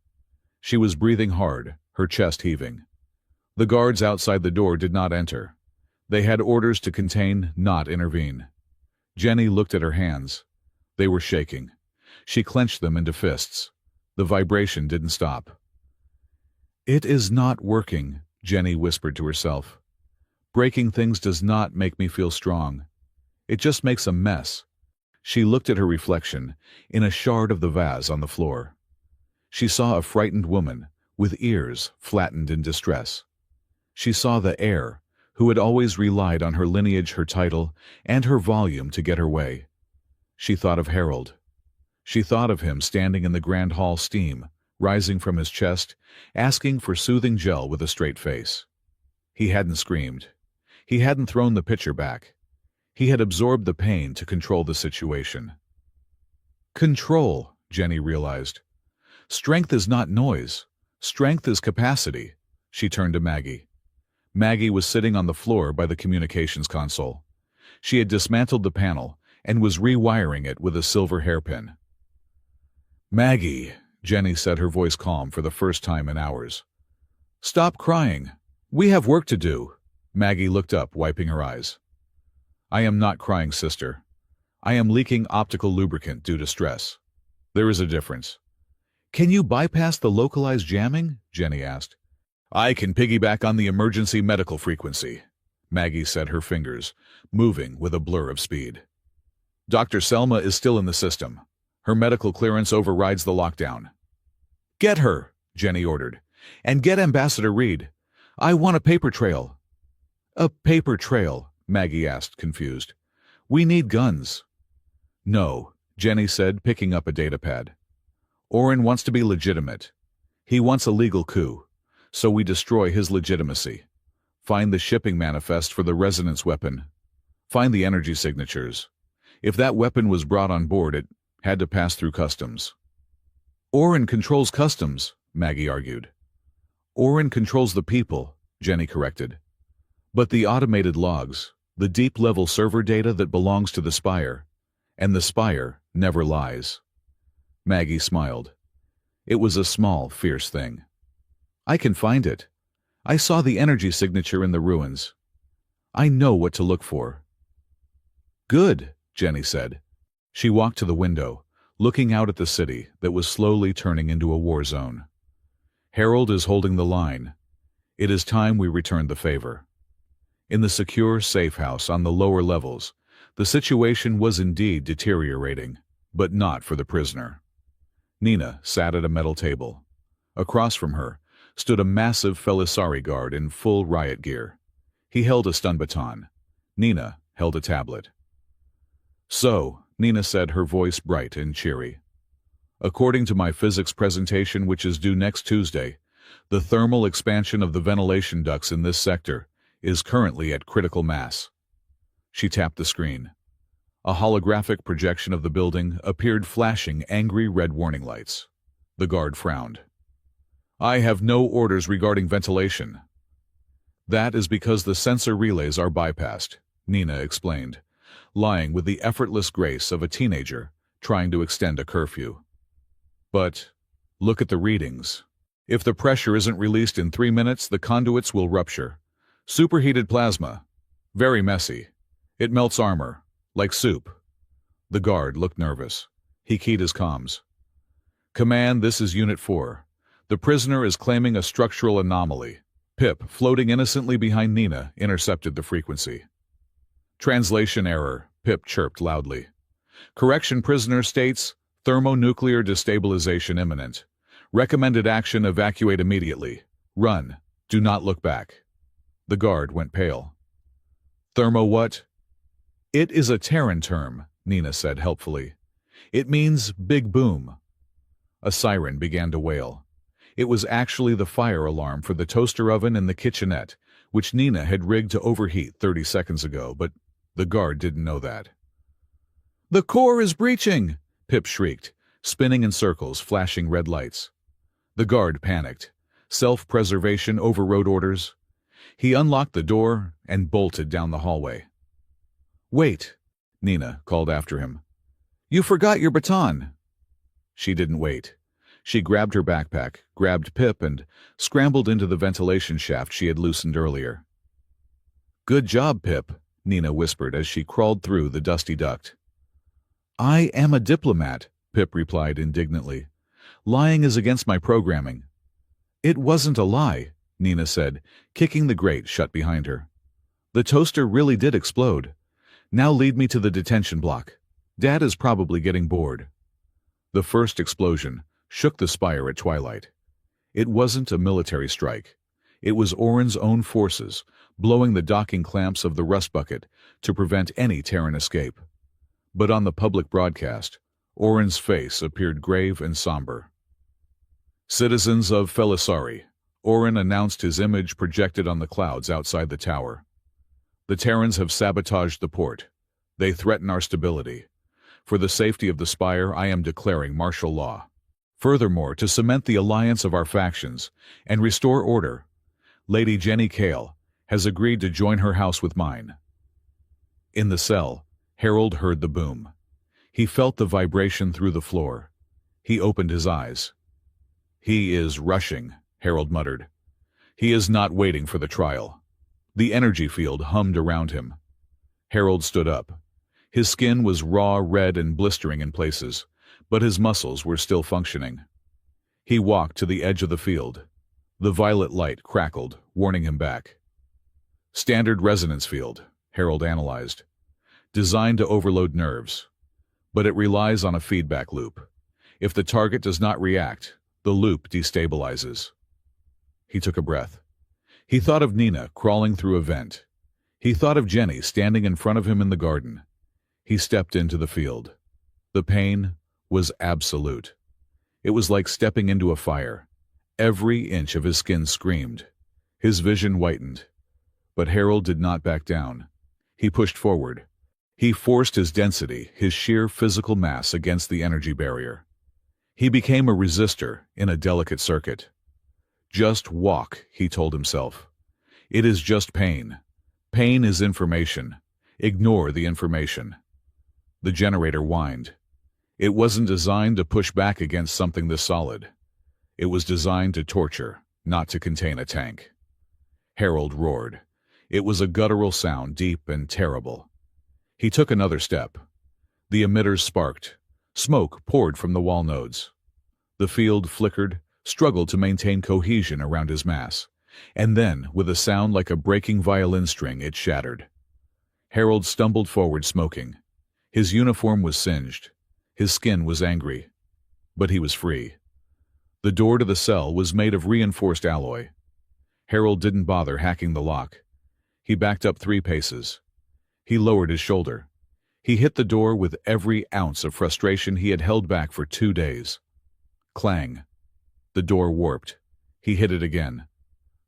She was breathing hard, her chest heaving. The guards outside the door did not enter. They had orders to contain, not intervene. Jenny looked at her hands. They were shaking. She clenched them into fists. The vibration didn't stop. "It is not working," Jenny whispered to herself. "Breaking things does not make me feel strong. It just makes a mess." She looked at her reflection in a shard of the vase on the floor. She saw a frightened woman with ears flattened in distress. She saw the heir who had always relied on her lineage, her title, and her volume to get her way. She thought of Harold. She thought of him standing in the grand hall, steam rising from his chest, asking for soothing gel with a straight face. He hadn't screamed. He hadn't thrown the pitcher back. He had absorbed the pain to control the situation. Control, Jenny realized. Strength is not noise. Strength is capacity. She turned to Maggie. Maggie was sitting on the floor by the communications console. She had dismantled the panel and was rewiring it with a silver hairpin. "Maggie," Jenny said, her voice calm for the first time in hours. "Stop crying. We have work to do." Maggie looked up, wiping her eyes. I am not crying, sister. I am leaking optical lubricant due to stress. There is a difference. Can you bypass the localized jamming? Jenny asked. I can piggyback on the emergency medical frequency. Maggie said, her fingers moving with a blur of speed. Dr. Selma is still in the system. Her medical clearance overrides the lockdown. Get her, Jenny ordered. And get Ambassador Reed. I want a paper trail. A paper trail? Maggie asked, confused. We need guns. No, Jenny said, picking up a datapad. Oren wants to be legitimate. He wants a legal coup, so we destroy his legitimacy. Find the shipping manifest for the resonance weapon. Find the energy signatures. If that weapon was brought on board, it had to pass through customs. Oren controls customs, Maggie argued. Oren controls the people, Jenny corrected. But the automated logs, the deep-level server data that belongs to the Spire, and the Spire never lies. Maggie smiled. It was a small, fierce thing. I can find it. I saw the energy signature in the ruins. I know what to look for. Good, Jenny said. She walked to the window, looking out at the city that was slowly turning into a war zone. Harold is holding the line. It is time we returned the favor. In the secure safe house on the lower levels, the situation was indeed deteriorating, but not for the prisoner. Nina sat at a metal table. Across from her stood a massive Felisari guard in full riot gear. He held a stun baton. Nina held a tablet. So, Nina said, her voice bright and cheery. According to my physics presentation, which is due next Tuesday, the thermal expansion of the ventilation ducts in this sector is currently at critical mass. She tapped the screen. A holographic projection of the building appeared, flashing angry red warning lights. The guard frowned. I have no orders regarding ventilation. That is because the sensor relays are bypassed, Nina explained, lying with the effortless grace of a teenager trying to extend a curfew. But look at the readings. If the pressure isn't released in 3 minutes, the conduits will rupture. Superheated plasma. Very messy. It melts armor, like soup. The guard looked nervous. He keyed his comms. Command, this is Unit 4. The prisoner is claiming a structural anomaly. Pip, floating innocently behind Nina, intercepted the frequency. Translation error, Pip chirped loudly. Correction, prisoner states, thermonuclear destabilization imminent. Recommended action, evacuate immediately. Run. Do not look back. The guard went pale. Thermo what? It is a Terran term, Nina said helpfully. It means big boom. A siren began to wail. It was actually the fire alarm for the toaster oven in the kitchenette, which Nina had rigged to overheat 30 seconds ago, but the guard didn't know that. The core is breaching, Pip shrieked, spinning in circles, flashing red lights. The guard panicked. Self-preservation overrode orders. He unlocked the door and bolted down the hallway. Wait, Nina called after him. You forgot your baton. She didn't wait. She grabbed her backpack, grabbed Pip, and scrambled into the ventilation shaft she had loosened earlier. Good job, Pip, Nina whispered as she crawled through the dusty duct. I am a diplomat, Pip replied indignantly. Lying is against my programming. It wasn't a lie, Nina said, kicking the grate shut behind her. The toaster really did explode. Now lead me to the detention block. Dad is probably getting bored. The first explosion shook the Spire at twilight. It wasn't a military strike. It was Oren's own forces, blowing the docking clamps of the rust bucket to prevent any Terran escape. But on the public broadcast, Oren's face appeared grave and somber. Citizens of Felisari, Oren announced, his image projected on the clouds outside the tower. The Terrans have sabotaged the port. They threaten our stability. For the safety of the Spire, I am declaring martial law. Furthermore, to cement the alliance of our factions and restore order, Lady Jenny Kale has agreed to join her house with mine. In the cell, Harold heard the boom. He felt the vibration through the floor. He opened his eyes. He is rushing, Harold muttered. He is not waiting for the trial. The energy field hummed around him. Harold stood up. His skin was raw red and blistering in places, but his muscles were still functioning. He walked to the edge of the field. The violet light crackled, warning him back. Standard resonance field, Harold analyzed. Designed to overload nerves. But it relies on a feedback loop. If the target does not react, the loop destabilizes. He took a breath. He thought of Nina crawling through a vent. He thought of Jenny standing in front of him in the garden. He stepped into the field. The pain was absolute. It was like stepping into a fire. Every inch of his skin screamed. His vision whitened. But Harold did not back down. He pushed forward. He forced his density, his sheer physical mass against the energy barrier. He became a resistor in a delicate circuit. Just walk, he told himself. It is just pain. Pain is information. Ignore the information. The generator whined. It wasn't designed to push back against something this solid. It was designed to torture, not to contain a tank. Harold roared. It was a guttural sound, deep and terrible. He took another step. The emitters sparked. Smoke poured from the wall nodes. The field flickered, struggled to maintain cohesion around his mass, and then, with a sound like a breaking violin string, it shattered. Harold stumbled forward, smoking. His uniform was singed. His skin was angry. But he was free. The door to the cell was made of reinforced alloy. Harold didn't bother hacking the lock. He backed up 3 paces. He lowered his shoulder. He hit the door with every ounce of frustration he had held back for 2 days. Clang. The door warped. He hit it again.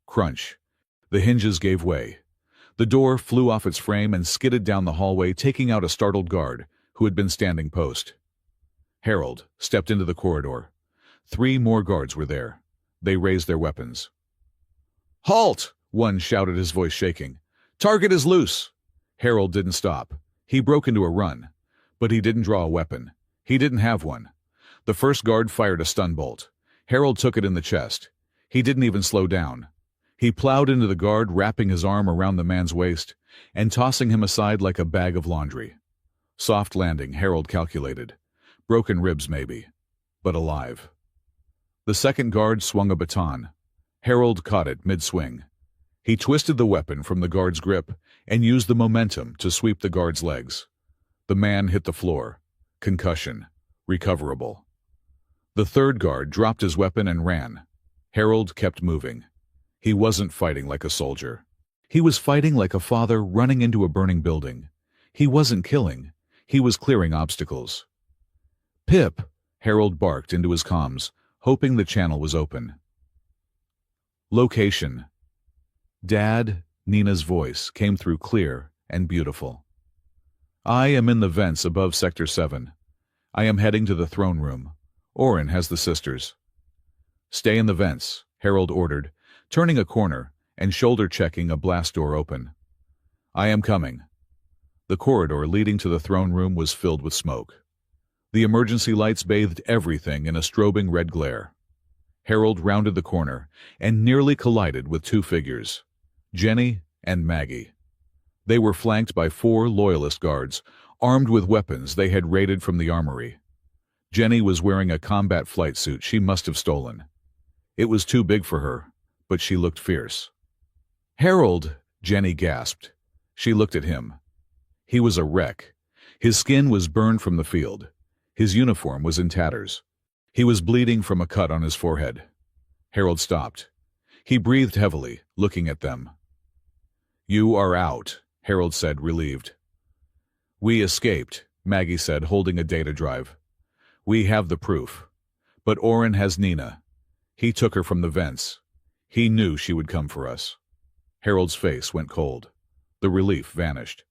Crunch. The hinges gave way. The door flew off its frame and skidded down the hallway, taking out a startled guard who had been standing post. Harold stepped into the corridor. 3 more guards were there. They raised their weapons. "Halt!" one shouted, his voice shaking. "Target is loose!" Harold didn't stop. He broke into a run. But he didn't draw a weapon. He didn't have one. The first guard fired a stun bolt. Harold took it in the chest. He didn't even slow down. He plowed into the guard, wrapping his arm around the man's waist and tossing him aside like a bag of laundry. Soft landing, Harold calculated. Broken ribs, maybe. But alive. The second guard swung a baton. Harold caught it mid-swing. He twisted the weapon from the guard's grip and used the momentum to sweep the guard's legs. The man hit the floor. Concussion. Recoverable. The third guard dropped his weapon and ran. Harold kept moving. He wasn't fighting like a soldier. He was fighting like a father running into a burning building. He wasn't killing. He was clearing obstacles. "Pip!" Harold barked into his comms, hoping the channel was open. Location. "Dad," Nina's voice came through clear and beautiful. "I am in the vents above Sector 7. I am heading to the throne room. Orin has the sisters." "Stay in the vents," Harold ordered, turning a corner and shoulder-checking a blast door open. "I am coming." The corridor leading to the throne room was filled with smoke. The emergency lights bathed everything in a strobing red glare. Harold rounded the corner and nearly collided with 2 figures, Jenny and Maggie. They were flanked by 4 loyalist guards, armed with weapons they had raided from the armory. Jenny was wearing a combat flight suit she must have stolen. It was too big for her, but she looked fierce. "Harold!" Jenny gasped. She looked at him. He was a wreck. His skin was burned from the field. His uniform was in tatters. He was bleeding from a cut on his forehead. Harold stopped. He breathed heavily, looking at them. "You are out," Harold said, relieved. "We escaped," Maggie said, holding a data drive. "We have the proof. But Orin has Nina. He took her from the vents. He knew she would come for us." Harold's face went cold. The relief vanished.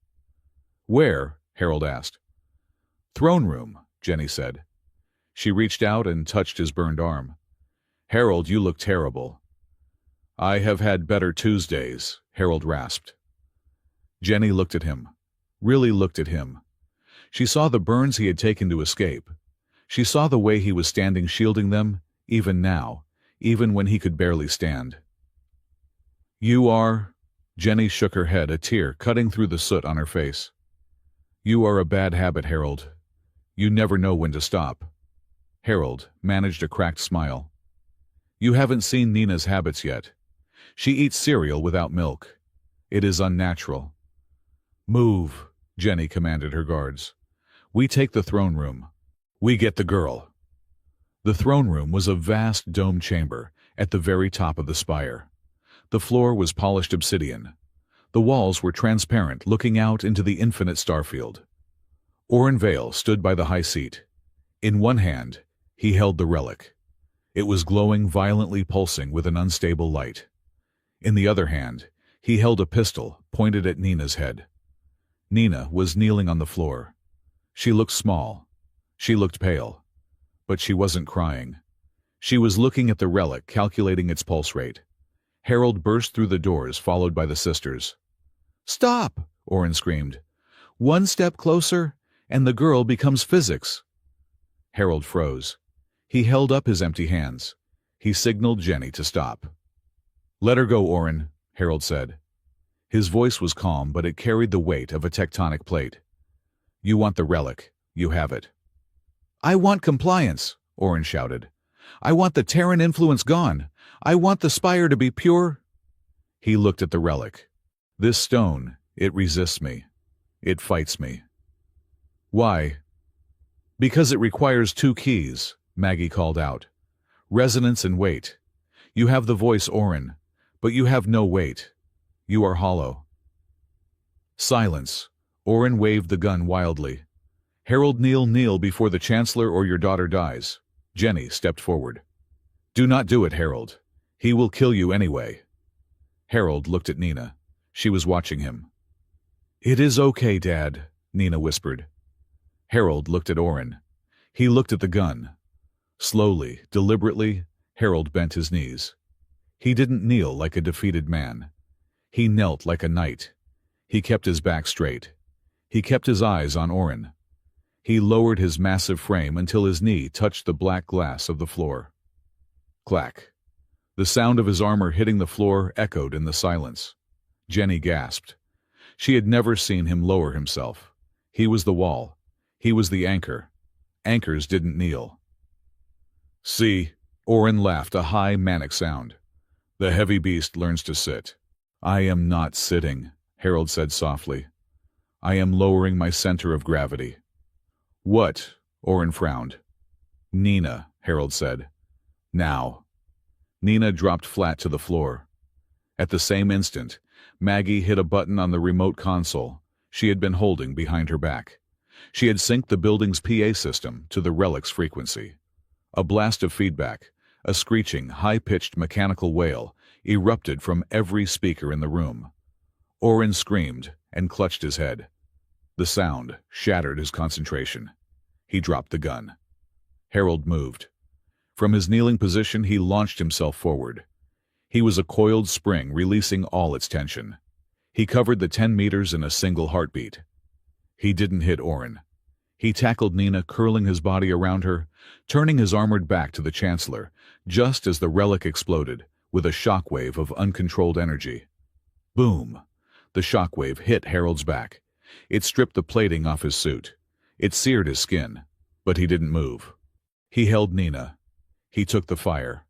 "Where?" Harold asked. "Throne room," Jenny said. She reached out and touched his burned arm. "Harold, you look terrible." "I have had better Tuesdays," Harold rasped. Jenny looked at him. Really looked at him. She saw the burns he had taken to escape. She saw the way he was standing shielding them, even now, even when he could barely stand. "You are..." Jenny shook her head, a tear cutting through the soot on her face. You are a bad habit, Harold. You never know when to stop. Harold managed a cracked smile. You haven't seen Nina's habits yet. She eats cereal without milk. It is unnatural. Move, Jenny commanded her guards. We take the throne room. We get the girl. The throne room was a vast domed chamber at the very top of the spire. The floor was polished obsidian. The walls were transparent, looking out into the infinite starfield. Oren Vale stood by the high seat. In one hand, he held the relic. It was glowing, violently pulsing with an unstable light. In the other hand, he held a pistol pointed at Nina's head. Nina was kneeling on the floor. She looked small. She looked pale. But she wasn't crying. She was looking at the relic, calculating its pulse rate. Harold burst through the doors, followed by the sisters. Stop! Oren screamed. One step closer, and the girl becomes physics. Harold froze. He held up his empty hands. He signaled Jenny to stop. Let her go, Oren, Harold said. His voice was calm, but it carried the weight of a tectonic plate. You want the relic. You have it. I want compliance, Oren shouted. I want the Terran influence gone. I want the spire to be pure. He looked at the relic. This stone, it resists me. It fights me. Why? Because it requires two keys, Maggie called out. Resonance and weight. You have the voice, Oren, but you have no weight. You are hollow. Silence. Oren waved the gun wildly. Harold, kneel before the Chancellor or your daughter dies. Jenny stepped forward. Do not do it, Harold. He will kill you anyway. Harold looked at Nina. She was watching him. It is okay, Dad, Nina whispered. Harold looked at Oren. He looked at the gun. Slowly, deliberately, Harold bent his knees. He didn't kneel like a defeated man. He knelt like a knight. He kept his back straight. He kept his eyes on Oren. He lowered his massive frame until his knee touched the black glass of the floor. Clack. The sound of his armor hitting the floor echoed in the silence. Jenny gasped. She had never seen him lower himself. He was the wall. He was the anchor. Anchors didn't kneel. See, Oren laughed, a high, manic sound. The heavy beast learns to sit. I am not sitting, Harold said softly. I am lowering my center of gravity. What? Oren frowned. Nina, Harold said. Now. Nina dropped flat to the floor. At the same instant, Maggie hit a button on the remote console she had been holding behind her back. She had synced the building's PA system to the relic's frequency. A blast of feedback, a screeching, high-pitched mechanical wail, erupted from every speaker in the room. Oren screamed and clutched his head. The sound shattered his concentration. He dropped the gun. Harold moved. From his kneeling position, he launched himself forward. He was a coiled spring, releasing all its tension. He covered the 10 meters in a single heartbeat. He didn't hit Oren. He tackled Nina, curling his body around her, turning his armored back to the Chancellor, just as the relic exploded, with a shockwave of uncontrolled energy. Boom! The shockwave hit Harold's back. It stripped the plating off his suit. It seared his skin, but he didn't move. He held Nina. He took the fire.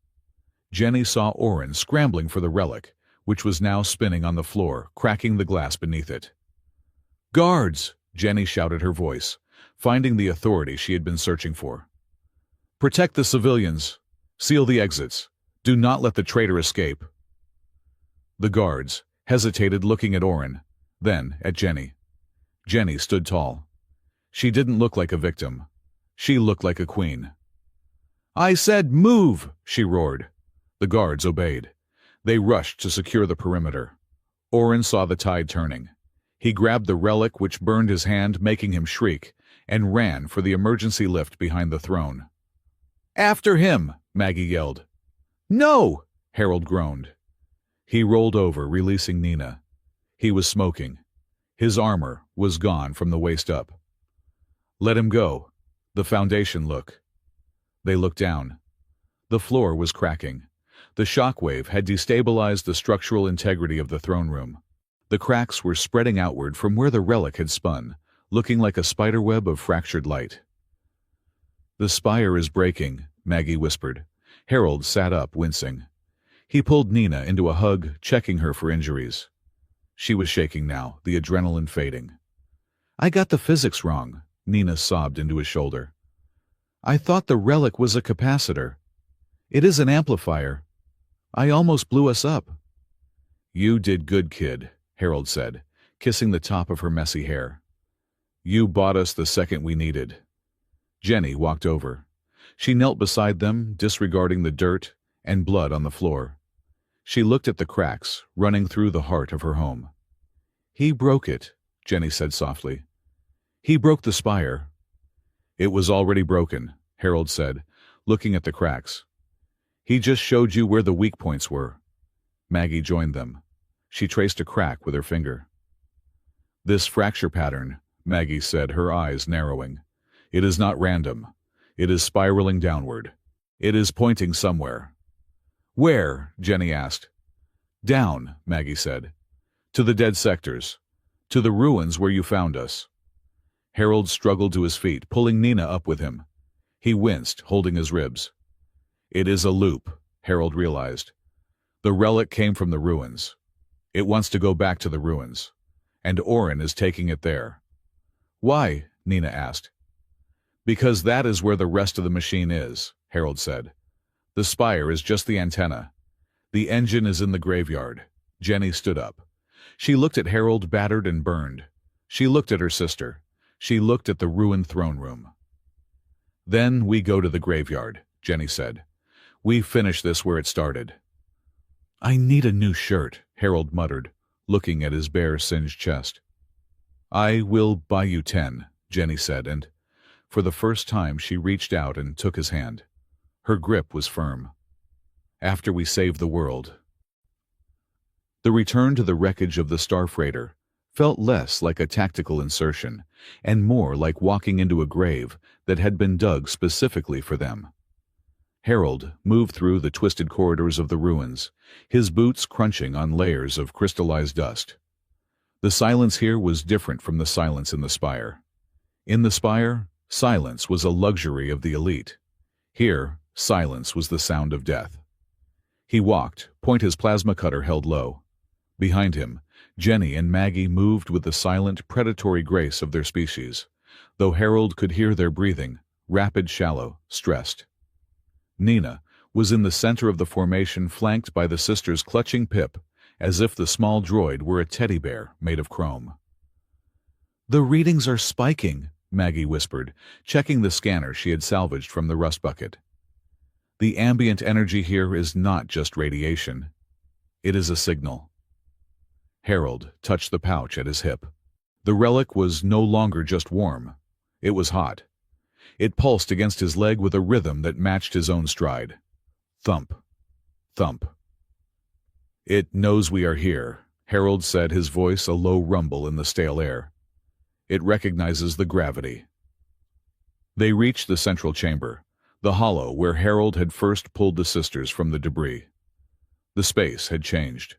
Jenny saw Oren scrambling for the relic, which was now spinning on the floor, cracking the glass beneath it. Guards! Jenny shouted, her voice, finding the authority she had been searching for. Protect the civilians. Seal the exits. Do not let the traitor escape. The guards hesitated, looking at Oren, then at Jenny. Jenny stood tall. She didn't look like a victim. She looked like a queen. I said move, she roared. The guards obeyed. They rushed to secure the perimeter. Oren saw the tide turning. He grabbed the relic, which burned his hand, making him shriek, and ran for the emergency lift behind the throne. After him, Maggie yelled. No, Harold groaned. He rolled over, releasing Nina. He was smoking. His armor was gone from the waist up. Let him go. The Foundation look. They looked down. The floor was cracking. The shockwave had destabilized the structural integrity of the throne room. The cracks were spreading outward from where the relic had spun, looking like a spiderweb of fractured light. "The spire is breaking," Maggie whispered. Harold sat up, wincing. He pulled Nina into a hug, checking her for injuries. She was shaking now, the adrenaline fading. "I got the physics wrong," Nina sobbed into his shoulder. "I thought the relic was a capacitor. It is an amplifier. I almost blew us up." "You did good, kid," Harold said, kissing the top of her messy hair. "You bought us the second we needed." Jenny walked over. She knelt beside them, disregarding the dirt and blood on the floor. She looked at the cracks running through the heart of her home. "He broke it," Jenny said softly. "He broke the spire." "It was already broken," Harold said, looking at the cracks. "He just showed you where the weak points were." Maggie joined them. She traced a crack with her finger. "This fracture pattern," Maggie said, her eyes narrowing. "It is not random. It is spiraling downward. It is pointing somewhere." "Where?" Jenny asked. "Down," Maggie said. "To the dead sectors. To the ruins where you found us." Harold struggled to his feet, pulling Nina up with him. He winced, holding his ribs. "It is a loop," Harold realized. "The relic came from the ruins. It wants to go back to the ruins. And Orin is taking it there." "Why?" Nina asked. "Because that is where the rest of the machine is," Harold said. "The spire is just the antenna. The engine is in the graveyard." Jenny stood up. She looked at Harold, battered and burned. She looked at her sister. She looked at the ruined throne room. "Then we go to the graveyard," Jenny said. "We finish this where it started." "I need a new shirt," Harold muttered, looking at his bare, singed chest. "I will buy you 10, Jenny said, and for the first time she reached out and took his hand. Her grip was firm. "After we save the world." The return to the wreckage of the Star Freighter felt less like a tactical insertion and more like walking into a grave that had been dug specifically for them. Harold moved through the twisted corridors of the ruins, his boots crunching on layers of crystallized dust. The silence here was different from the silence in the spire. In the spire, silence was a luxury of the elite. Here, silence was the sound of death. He walked, point his plasma cutter held low. Behind him, Jenny and Maggie moved with the silent, predatory grace of their species, though Harold could hear their breathing, rapid, shallow, stressed. Nina was in the center of the formation, flanked by the sisters clutching Pip, as if the small droid were a teddy bear made of chrome. "The readings are spiking," Maggie whispered, checking the scanner she had salvaged from the rust bucket. "The ambient energy here is not just radiation. It is a signal." Harold touched the pouch at his hip. The relic was no longer just warm. It was hot. It pulsed against his leg with a rhythm that matched his own stride. Thump. Thump. "It knows we are here," Harold said, his voice a low rumble in the stale air. "It recognizes the gravity." They reached the central chamber, the hollow where Harold had first pulled the sisters from the debris. The space had changed.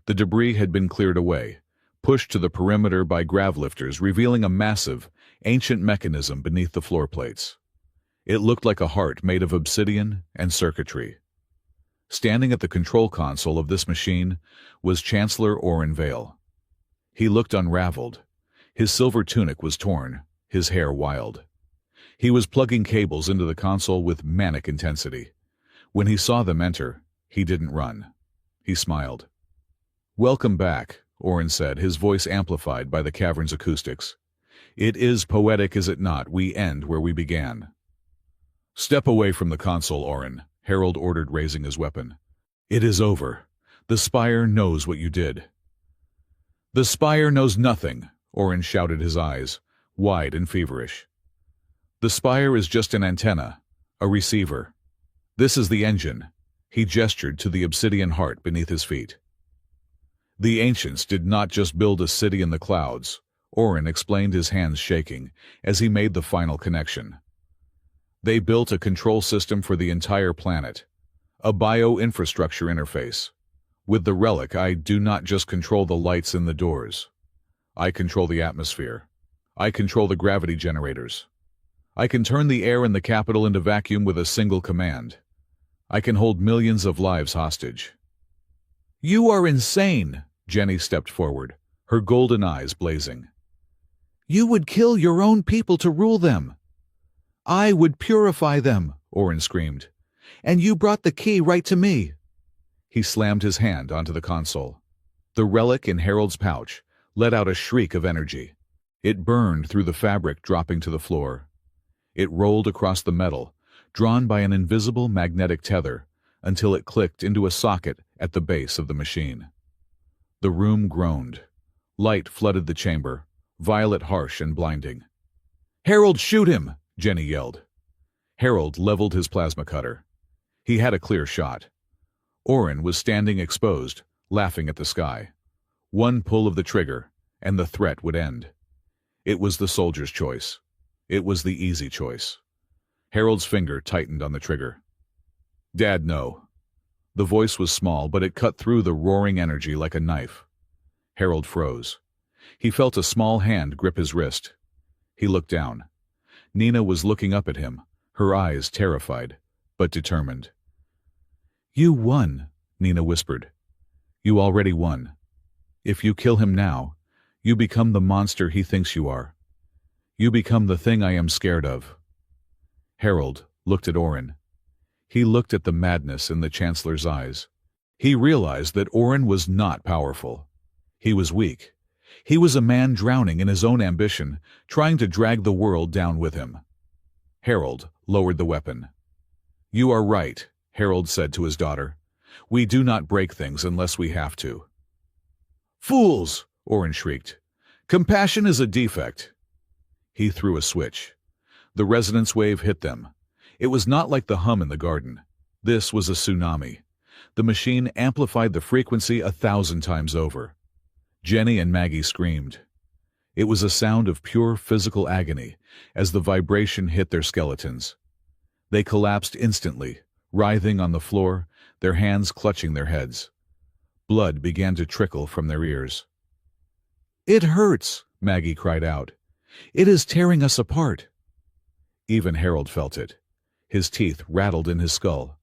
The debris had been cleared away, pushed to the perimeter by gravlifters, revealing a massive, ancient mechanism beneath the floor plates. It looked like a heart made of obsidian and circuitry. Standing at the control console of this machine was Chancellor Orin Vale. He looked unraveled. His silver tunic was torn, his hair wild. He was plugging cables into the console with manic intensity. When he saw them enter, he didn't run. He smiled. "Welcome back," Orin said, his voice amplified by the cavern's acoustics. "It is poetic, is it not? We end where we began." "Step away from the console, Orin," Harold ordered, raising his weapon. "It is over. The Spire knows what you did." "The Spire knows nothing," Orin shouted, his eyes wide and feverish. "The Spire is just an antenna, a receiver. This is the engine." He gestured to the obsidian heart beneath his feet. "The ancients did not just build a city in the clouds," Orin explained, his hands shaking, as he made the final connection. "They built a control system for the entire planet, a bio-infrastructure interface, With the relic, I do not just control the lights in the doors. I control the atmosphere. I control the gravity generators. I can turn the air in the capital into vacuum with a single command. I can hold millions of lives hostage. You are insane, Jenny stepped forward, her golden eyes blazing. You would kill your own people to rule them. I would purify them, Orin screamed. And you brought the key right to me. He slammed his hand onto the console. The relic in Harold's pouch let out a shriek of energy. It burned through the fabric, dropping to the floor. It rolled across the metal, drawn by an invisible magnetic tether, until it clicked into a socket at the base of the machine. The room groaned. Light flooded the chamber, violet, harsh, and blinding. Harold, shoot him! Jenny yelled. Harold leveled his plasma cutter. He had a clear shot. Orin was standing exposed, laughing at the sky. One pull of the trigger, and the threat would end. It was the soldier's choice. It was the easy choice. Harold's finger tightened on the trigger. Dad, no. The voice was small, but it cut through the roaring energy like a knife. Harold froze. He felt a small hand grip his wrist. He looked down. Nina was looking up at him, her eyes terrified, but determined. You won, Nina whispered. You already won. If you kill him now, you become the monster he thinks you are. You become the thing I am scared of. Harold looked at Orin. He looked at the madness in the Chancellor's eyes. He realized that Orin was not powerful. He was weak. He was a man drowning in his own ambition, trying to drag the world down with him. Harold lowered the weapon. You are right, Harold said to his daughter. We do not break things unless we have to. Fools! Orin shrieked. Compassion is a defect. He threw a switch. The resonance wave hit them. It was not like the hum in the garden. This was a tsunami. The machine amplified the frequency 1,000 times over. Jenny and Maggie screamed. It was a sound of pure physical agony as the vibration hit their skeletons. They collapsed instantly, writhing on the floor, their hands clutching their heads. Blood began to trickle from their ears. It hurts, Maggie cried out. It is tearing us apart. Even Harold felt it. His teeth rattled in his skull.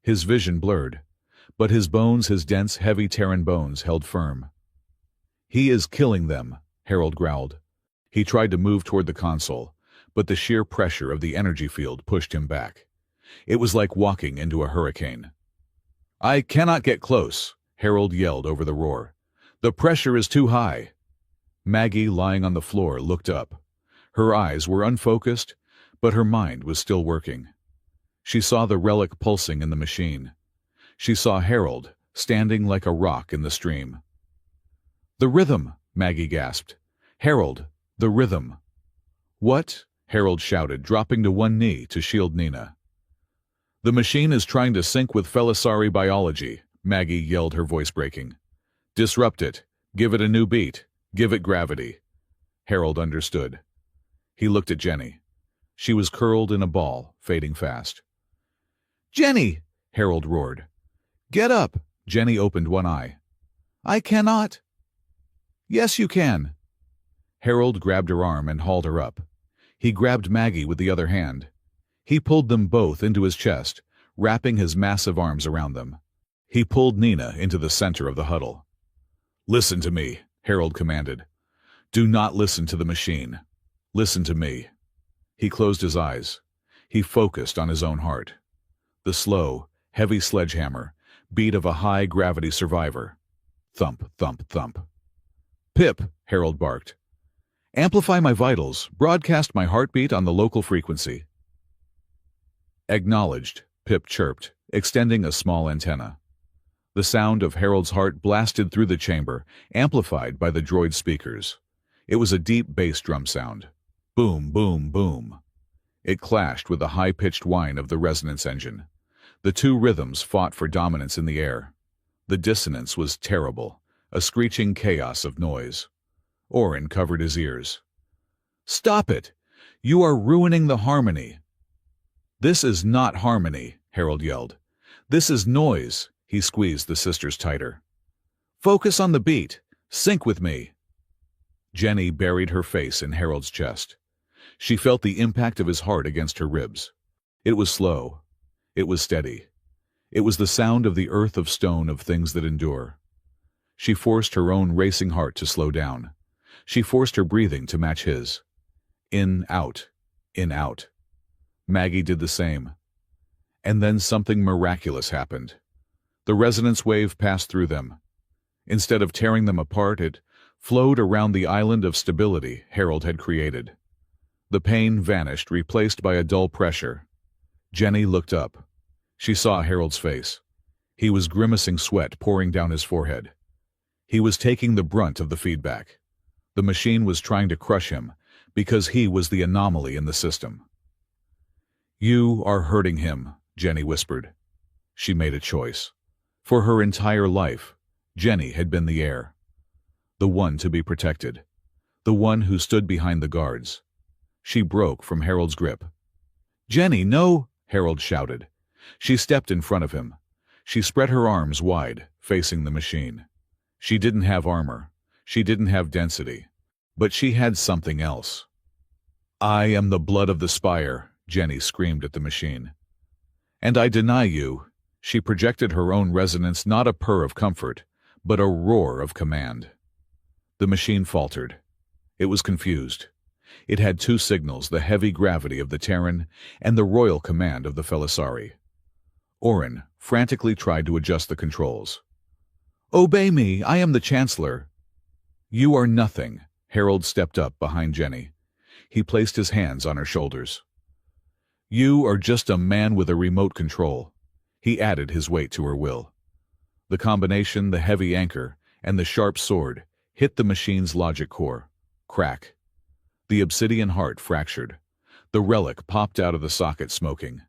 His vision blurred, but his bones, his dense, heavy Terran bones, held firm. He is killing them, Harold growled. He tried to move toward the console, but the sheer pressure of the energy field pushed him back. It was like walking into a hurricane. I cannot get close, Harold yelled over the roar. The pressure is too high. Maggie, lying on the floor, looked up. Her eyes were unfocused, but her mind was still working. She saw the relic pulsing in the machine. She saw Harold, standing like a rock in the stream. The rhythm, Maggie gasped. Harold, the rhythm. What? Harold shouted, dropping to one knee to shield Nina. The machine is trying to sync with Felisari biology, Maggie yelled, her voice breaking. Disrupt it. Give it a new beat. Give it gravity. Harold understood. He looked at Jenny. She was curled in a ball, fading fast. Jenny! Harold roared. Get up! Jenny opened one eye. I cannot. Yes, you can. Harold grabbed her arm and hauled her up. He grabbed Maggie with the other hand. He pulled them both into his chest, wrapping his massive arms around them. He pulled Nina into the center of the huddle. Listen to me, Harold commanded. Do not listen to the machine. Listen to me. He closed his eyes. He focused on his own heart. The slow, heavy sledgehammer, beat of a high-gravity survivor. Thump, thump, thump. Pip, Harold barked. Amplify my vitals, broadcast my heartbeat on the local frequency. Acknowledged, Pip chirped, extending a small antenna. The sound of Harold's heart blasted through the chamber, amplified by the droid's speakers. It was a deep bass drum sound. Boom, boom, boom. It clashed with the high-pitched whine of the resonance engine. The two rhythms fought for dominance in the air. The dissonance was terrible, a screeching chaos of noise. Orin covered his ears. Stop it! You are ruining the harmony. This is not harmony, Harold yelled. This is noise. He squeezed the sisters tighter. Focus on the beat. Sync with me. Jenny buried her face in Harold's chest. She felt the impact of his heart against her ribs. It was slow. It was steady. It was the sound of the earth of stone of things that endure. She forced her own racing heart to slow down. She forced her breathing to match his. In, out, in, out. Maggie did the same. And then something miraculous happened. The resonance wave passed through them. Instead of tearing them apart, it flowed around the island of stability Harold had created. The pain vanished, replaced by a dull pressure. Jenny looked up. She saw Harold's face. He was grimacing, sweat pouring down his forehead. He was taking the brunt of the feedback. The machine was trying to crush him because he was the anomaly in the system. "You are hurting him," Jenny whispered. She made a choice. For her entire life, Jenny had been the heir. The one to be protected. The one who stood behind the guards. She broke from Harold's grip. "Jenny, no!" Harold shouted. She stepped in front of him. She spread her arms wide, facing the machine. She didn't have armor. She didn't have density. But she had something else. "I am the blood of the spire," Jenny screamed at the machine. "And I deny you." She projected her own resonance, not a purr of comfort, but a roar of command. The machine faltered. It was confused. It had two signals, the heavy gravity of the Terran and the royal command of the Felisari. Orin frantically tried to adjust the controls. "Obey me, I am the Chancellor." "You are nothing." Harold stepped up behind Jenny. He placed his hands on her shoulders. "You are just a man with a remote control." He added his weight to her will. The combination, the heavy anchor, and the sharp sword, hit the machine's logic core. Crack. The obsidian heart fractured. The relic popped out of the socket, smoking.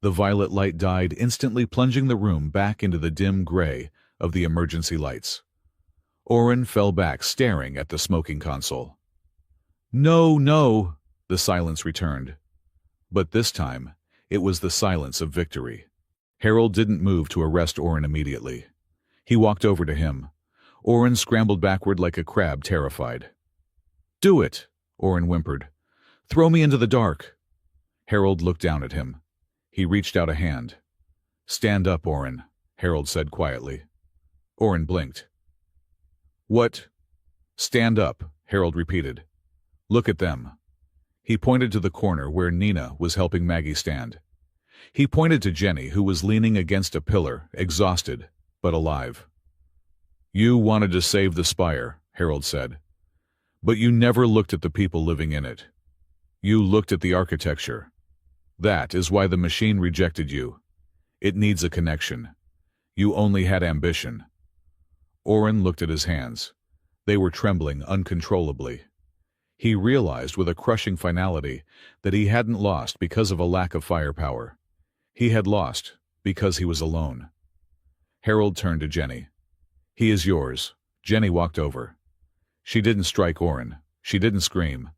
The violet light died, instantly plunging the room back into the dim gray of the emergency lights. Orin fell back, staring at the smoking console. "No, no!" The silence returned. But this time, it was the silence of victory. Harold didn't move to arrest Orin immediately. He walked over to him. Orin scrambled backward like a crab, terrified. "Do it," Orin whimpered. "Throw me into the dark." Harold looked down at him. He reached out a hand. "Stand up, Orin," Harold said quietly. Orin blinked. "What?" "Stand up," Harold repeated. "Look at them." He pointed to the corner where Nina was helping Maggie stand. He pointed to Jenny, who was leaning against a pillar, exhausted, but alive. "You wanted to save the spire," Harold said. "But you never looked at the people living in it. You looked at the architecture. That is why the machine rejected you. It needs a connection. You only had ambition." Orin looked at his hands. They were trembling uncontrollably. He realized with a crushing finality that he hadn't lost because of a lack of firepower. He had lost because he was alone. Harold turned to Jenny. "He is yours." Jenny walked over. She didn't strike Orin. She didn't scream.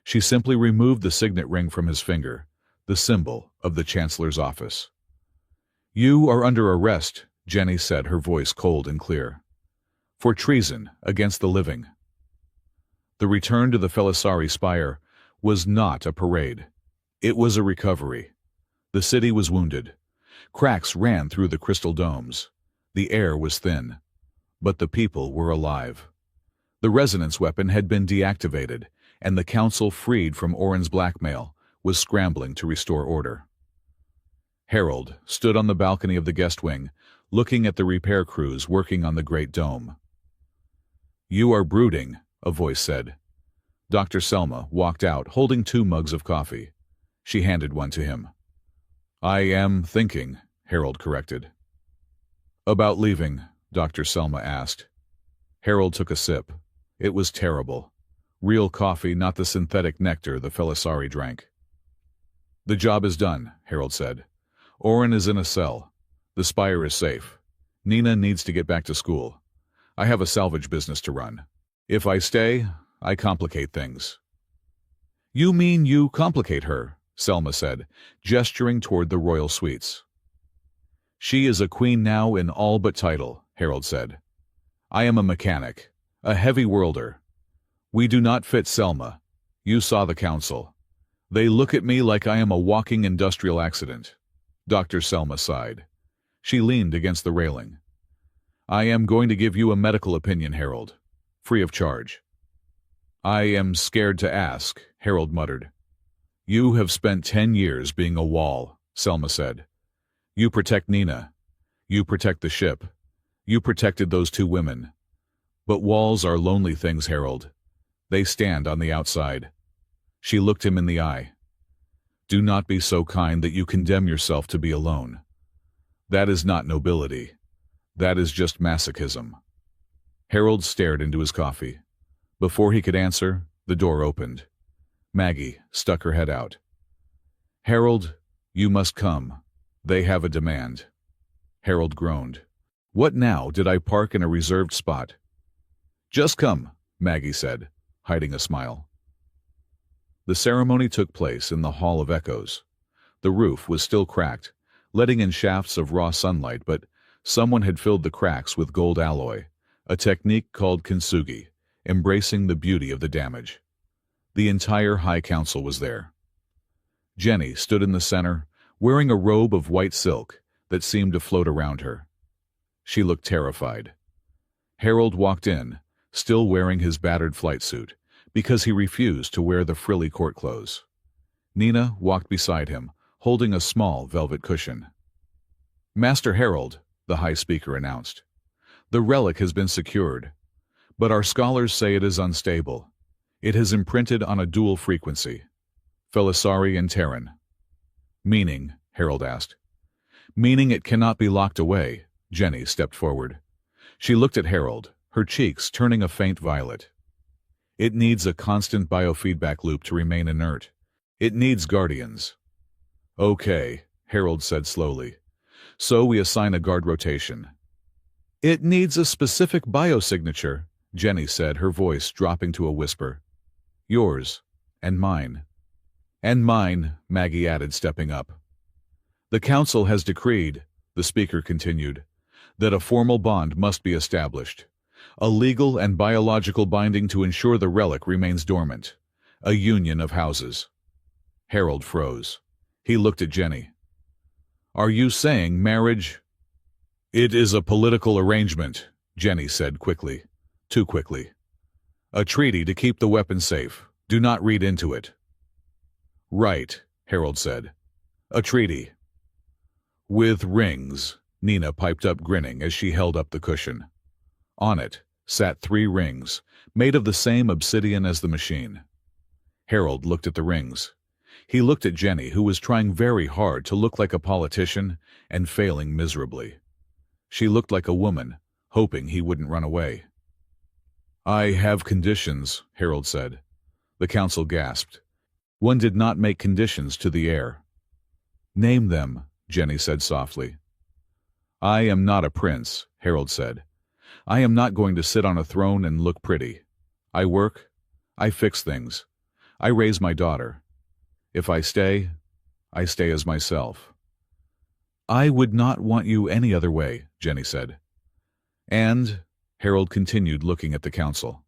She simply removed the signet ring from his finger, the symbol of the Chancellor's office. "You are under arrest," Jenny said, her voice cold and clear. "For treason against the living." The return to the Felisari Spire was not a parade. It was a recovery. The city was wounded. Cracks ran through the crystal domes. The air was thin. But the people were alive. The resonance weapon had been deactivated, and the council, freed from Orin's blackmail, was scrambling to restore order. Harold stood on the balcony of the guest wing, looking at the repair crews working on the great dome. "You are brooding," a voice said. Dr. Selma walked out, holding 2 mugs of coffee. She handed one to him. "I am thinking," Harold corrected. "About leaving?" Dr. Selma asked. Harold took a sip. It was terrible. Real coffee, not the synthetic nectar the Felisari drank. "The job is done," Harold said. "Orin is in a cell. The spire is safe. Nina needs to get back to school. I have a salvage business to run. If I stay, I complicate things." "You mean you complicate her," Selma said, gesturing toward the royal suites. "She is a queen now in all but title," Harold said. I am a mechanic, a heavy worlder. We do not fit Selma. You saw the council. They look at me like I am a walking industrial accident. Dr. Selma sighed. She leaned against the railing. I am going to give you a medical opinion, Harold. Free of charge. I am scared to ask, Harold muttered. You have spent 10 years being a wall, Selma said. You protect Nina. You protect the ship. You protected those 2 women. But walls are lonely things, Harold. They stand on the outside. She looked him in the eye. Do not be so kind that you condemn yourself to be alone. That is not nobility. That is just masochism. Harold stared into his coffee. Before he could answer, the door opened. Maggie stuck her head out. Harold, you must come. They have a demand. Harold groaned. What now? Did I park in a reserved spot? Just come, Maggie said, hiding a smile. The ceremony took place in the Hall of Echoes. The roof was still cracked, letting in shafts of raw sunlight, but someone had filled the cracks with gold alloy, a technique called kintsugi, embracing the beauty of the damage. The entire High Council was there. Jenny stood in the center, wearing a robe of white silk that seemed to float around her. She looked terrified. Harold walked in, still wearing his battered flight suit, because he refused to wear the frilly court clothes. Nina walked beside him, holding a small velvet cushion. Master Harold, the High Speaker announced, the relic has been secured, but our scholars say it is unstable. It has imprinted on a dual frequency, Felisari and Terran. Meaning, Harold asked. Meaning it cannot be locked away, Jenny stepped forward. She looked at Harold, her cheeks turning a faint violet. It needs a constant biofeedback loop to remain inert. It needs guardians. Okay, Harold said slowly. So we assign a guard rotation. It needs a specific biosignature, Jenny said, her voice dropping to a whisper. Yours, and mine. And mine, Maggie added, stepping up. The council has decreed, the speaker continued, that a formal bond must be established. A legal and biological binding to ensure the relic remains dormant. A union of houses. Harold froze. He looked at Jenny. Are you saying marriage? It is a political arrangement, Jenny said quickly. Too quickly. A treaty to keep the weapon safe. Do not read into it. Right, Harold said. A treaty. With rings, Nina piped up, grinning as she held up the cushion. On it sat 3 rings, made of the same obsidian as the machine. Harold looked at the rings. He looked at Jenny, who was trying very hard to look like a politician and failing miserably. She looked like a woman, hoping he wouldn't run away. I have conditions, Harold said. The council gasped. One did not make conditions to the heir. Name them, Jenny said softly. I am not a prince, Harold said. I am not going to sit on a throne and look pretty. I work. I fix things. I raise my daughter. If I stay as myself. I would not want you any other way, Jenny said. And, Harold continued, looking at the council,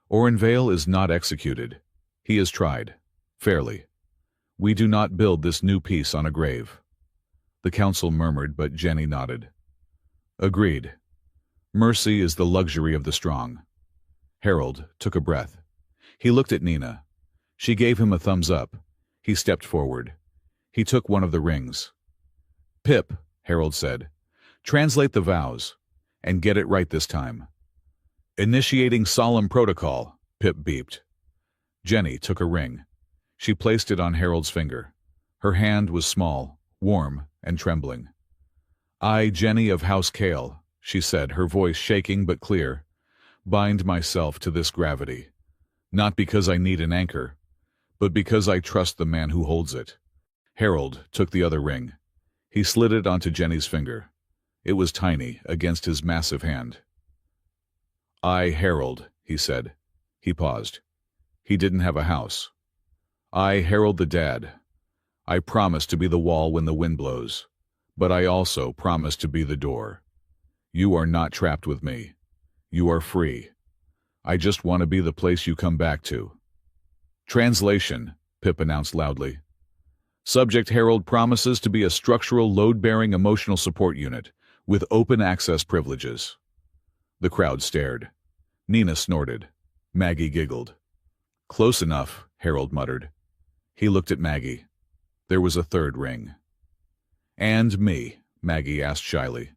Orenvale is not executed. He is tried. Fairly. We do not build this new piece on a grave. The council murmured, but Jenny nodded. Agreed. Mercy is the luxury of the strong. Harold took a breath. He looked at Nina. She gave him a thumbs up. He stepped forward. He took one of the rings. Pip, Harold said, translate the vows, and get it right this time. Initiating solemn protocol, Pip beeped. Jenny took a ring. She placed it on Harold's finger. Her hand was small, warm, and trembling. I, Jenny of House Kale, she said, her voice shaking but clear, bind myself to this gravity, not because I need an anchor, but because I trust the man who holds it. Harold took the other ring. He slid it onto Jenny's finger. It was tiny against his massive hand. I, Harold, he said. He paused. He didn't have a house. I, Harold the Dad. I promise to be the wall when the wind blows, but I also promise to be the door. You are not trapped with me. You are free. I just want to be the place you come back to. Translation, Pip announced loudly. Subject Harold promises to be a structural load-bearing emotional support unit with open access privileges. The crowd stared. Nina snorted. Maggie giggled. Close enough, Harold muttered. He looked at Maggie. There was a third ring. And me, Maggie asked shyly.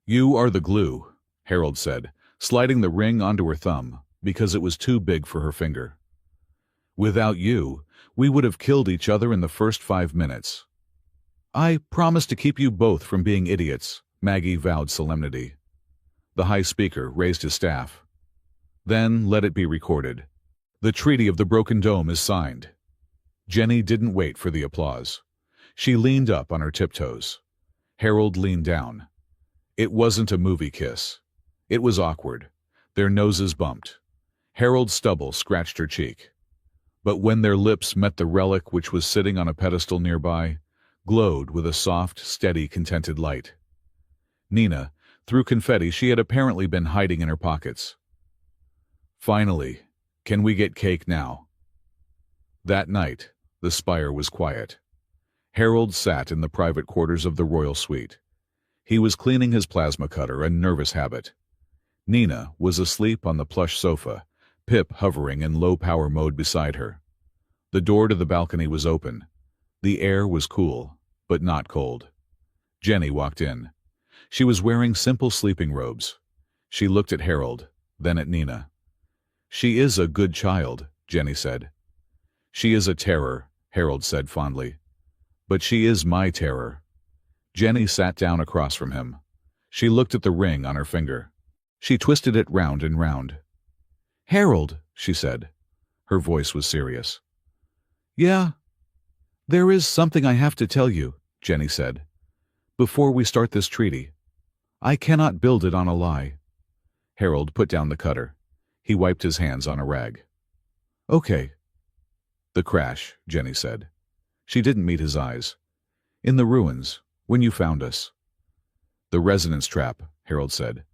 You are the glue, Harold said, sliding the ring onto her thumb because it was too big for her finger. Without you, we would have killed each other in the first 5 minutes. I promise to keep you both from being idiots, Maggie vowed solemnity. The high speaker raised his staff. Then let it be recorded. The Treaty of the Broken Dome is signed. Jenny didn't wait for the applause. She leaned up on her tiptoes. Harold leaned down. It wasn't a movie kiss. It was awkward. Their noses bumped. Harold's stubble scratched her cheek. But when their lips met the relic which was sitting on a pedestal nearby, glowed with a soft, steady, contented light. Nina threw confetti she had apparently been hiding in her pockets. Finally, can we get cake now? That night, the spire was quiet. Harold sat in the private quarters of the royal suite. He was cleaning his plasma cutter, a nervous habit. Nina was asleep on the plush sofa, Pip hovering in low-power mode beside her. The door to the balcony was open. The air was cool, but not cold. Jenny walked in. She was wearing simple sleeping robes. She looked at Harold, then at Nina. She is a good child, Jenny said. She is a terror, Harold said fondly. But she is my terror. Jenny sat down across from him. She looked at the ring on her finger. She twisted it round and round. Harold, she said. Her voice was serious. Yeah, there is something I have to tell you, Jenny said. Before we start this treaty. I cannot build it on a lie. Harold put down the cutter. He wiped his hands on a rag. Okay. The crash, Jenny said. She didn't meet his eyes. In the ruins, when you found us. The resonance trap, Harold said.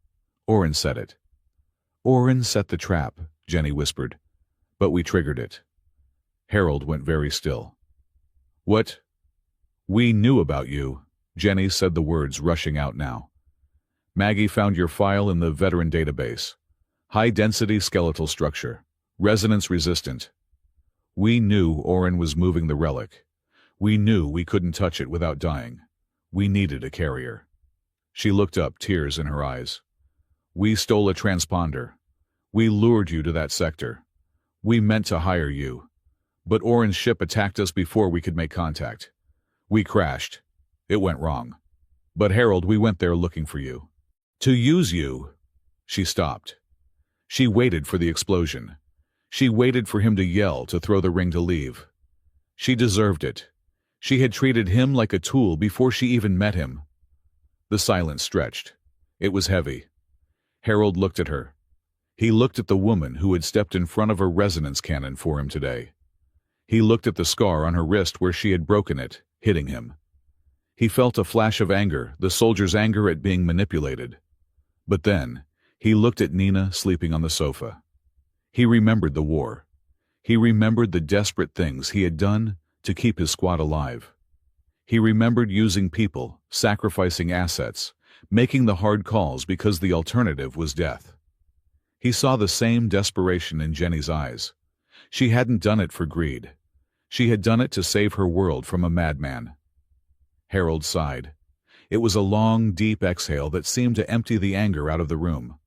Orin set it. Orin set the trap, Jenny whispered. But we triggered it. Harold went very still. What? We knew about you, Jenny said, the words rushing out now. Maggie found your file in the veteran database. High-density skeletal structure. Resonance-resistant. We knew Orin was moving the relic. We knew we couldn't touch it without dying. We needed a carrier. She looked up, tears in her eyes. We stole a transponder. We lured you to that sector. We meant to hire you. But Orin's ship attacked us before we could make contact. We crashed. It went wrong. But Harold, we went there looking for you. To use you. She stopped. She waited for the explosion. She waited for him to yell, to throw the ring, to leave. She deserved it. She had treated him like a tool before she even met him. The silence stretched. It was heavy. Harold looked at her. He looked at the woman who had stepped in front of a resonance cannon for him today. He looked at the scar on her wrist where she had broken it, hitting him. He felt a flash of anger, the soldier's anger at being manipulated. But then, he looked at Nina sleeping on the sofa. He remembered the war. He remembered the desperate things he had done to keep his squad alive. He remembered using people, sacrificing assets, making the hard calls because the alternative was death. He saw the same desperation in Jenny's eyes. She hadn't done it for greed. She had done it to save her world from a madman. Harold sighed. It was a long, deep exhale that seemed to empty the anger out of the room.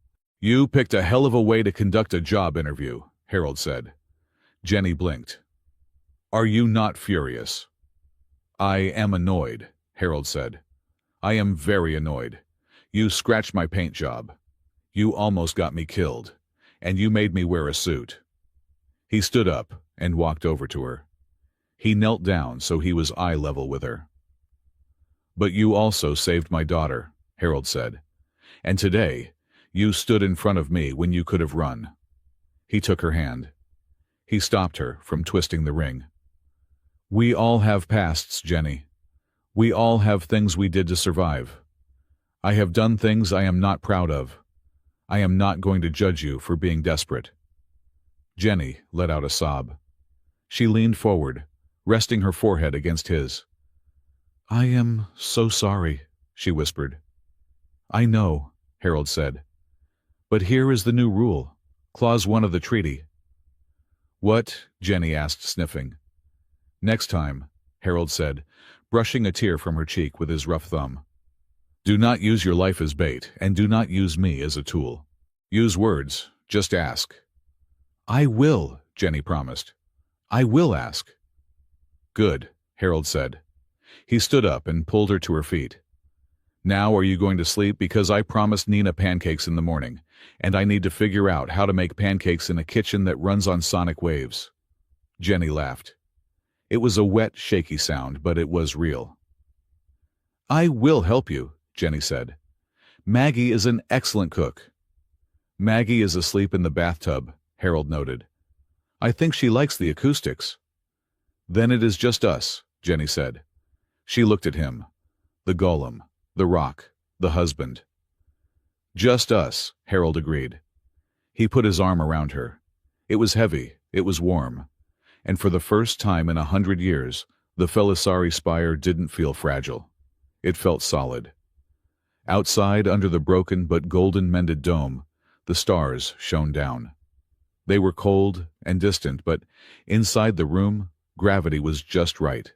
You picked a hell of a way to conduct a job interview, Harold said. Jenny blinked. Are you not furious? I am annoyed, Harold said. I am very annoyed. You scratched my paint job. You almost got me killed, and you made me wear a suit. He stood up and walked over to her. He knelt down so he was eye level with her. But you also saved my daughter, Harold said. And today, you stood in front of me when you could have run. He took her hand. He stopped her from twisting the ring. We all have pasts, Jenny. We all have things we did to survive. I have done things I am not proud of. I am not going to judge you for being desperate." Jenny let out a sob. She leaned forward, resting her forehead against his. "I am so sorry," she whispered. "I know," Harold said. "But here is the new rule. Clause 1 of the treaty." "What?" Jenny asked, sniffing. "Next time," Harold said, brushing a tear from her cheek with his rough thumb. "Do not use your life as bait, and do not use me as a tool. Use words, just ask." "I will," Jenny promised. "I will ask." "Good," Harold said. He stood up and pulled her to her feet. "Now are you going to sleep? Because I promised Nina pancakes in the morning, and I need to figure out how to make pancakes in a kitchen that runs on sonic waves." Jenny laughed. It was a wet, shaky sound, but it was real. "I will help you," Jenny said. "Maggie is an excellent cook." "Maggie is asleep in the bathtub," Harold noted. "I think she likes the acoustics." "Then it is just us," Jenny said. She looked at him. The golem, the rock, the husband. "Just us," Harold agreed. He put his arm around her. It was heavy, it was warm, and for the first time in 100 years, the Felisari spire didn't feel fragile. It felt solid. Outside, under the broken but golden-mended dome, the stars shone down. They were cold and distant, but inside the room, gravity was just right.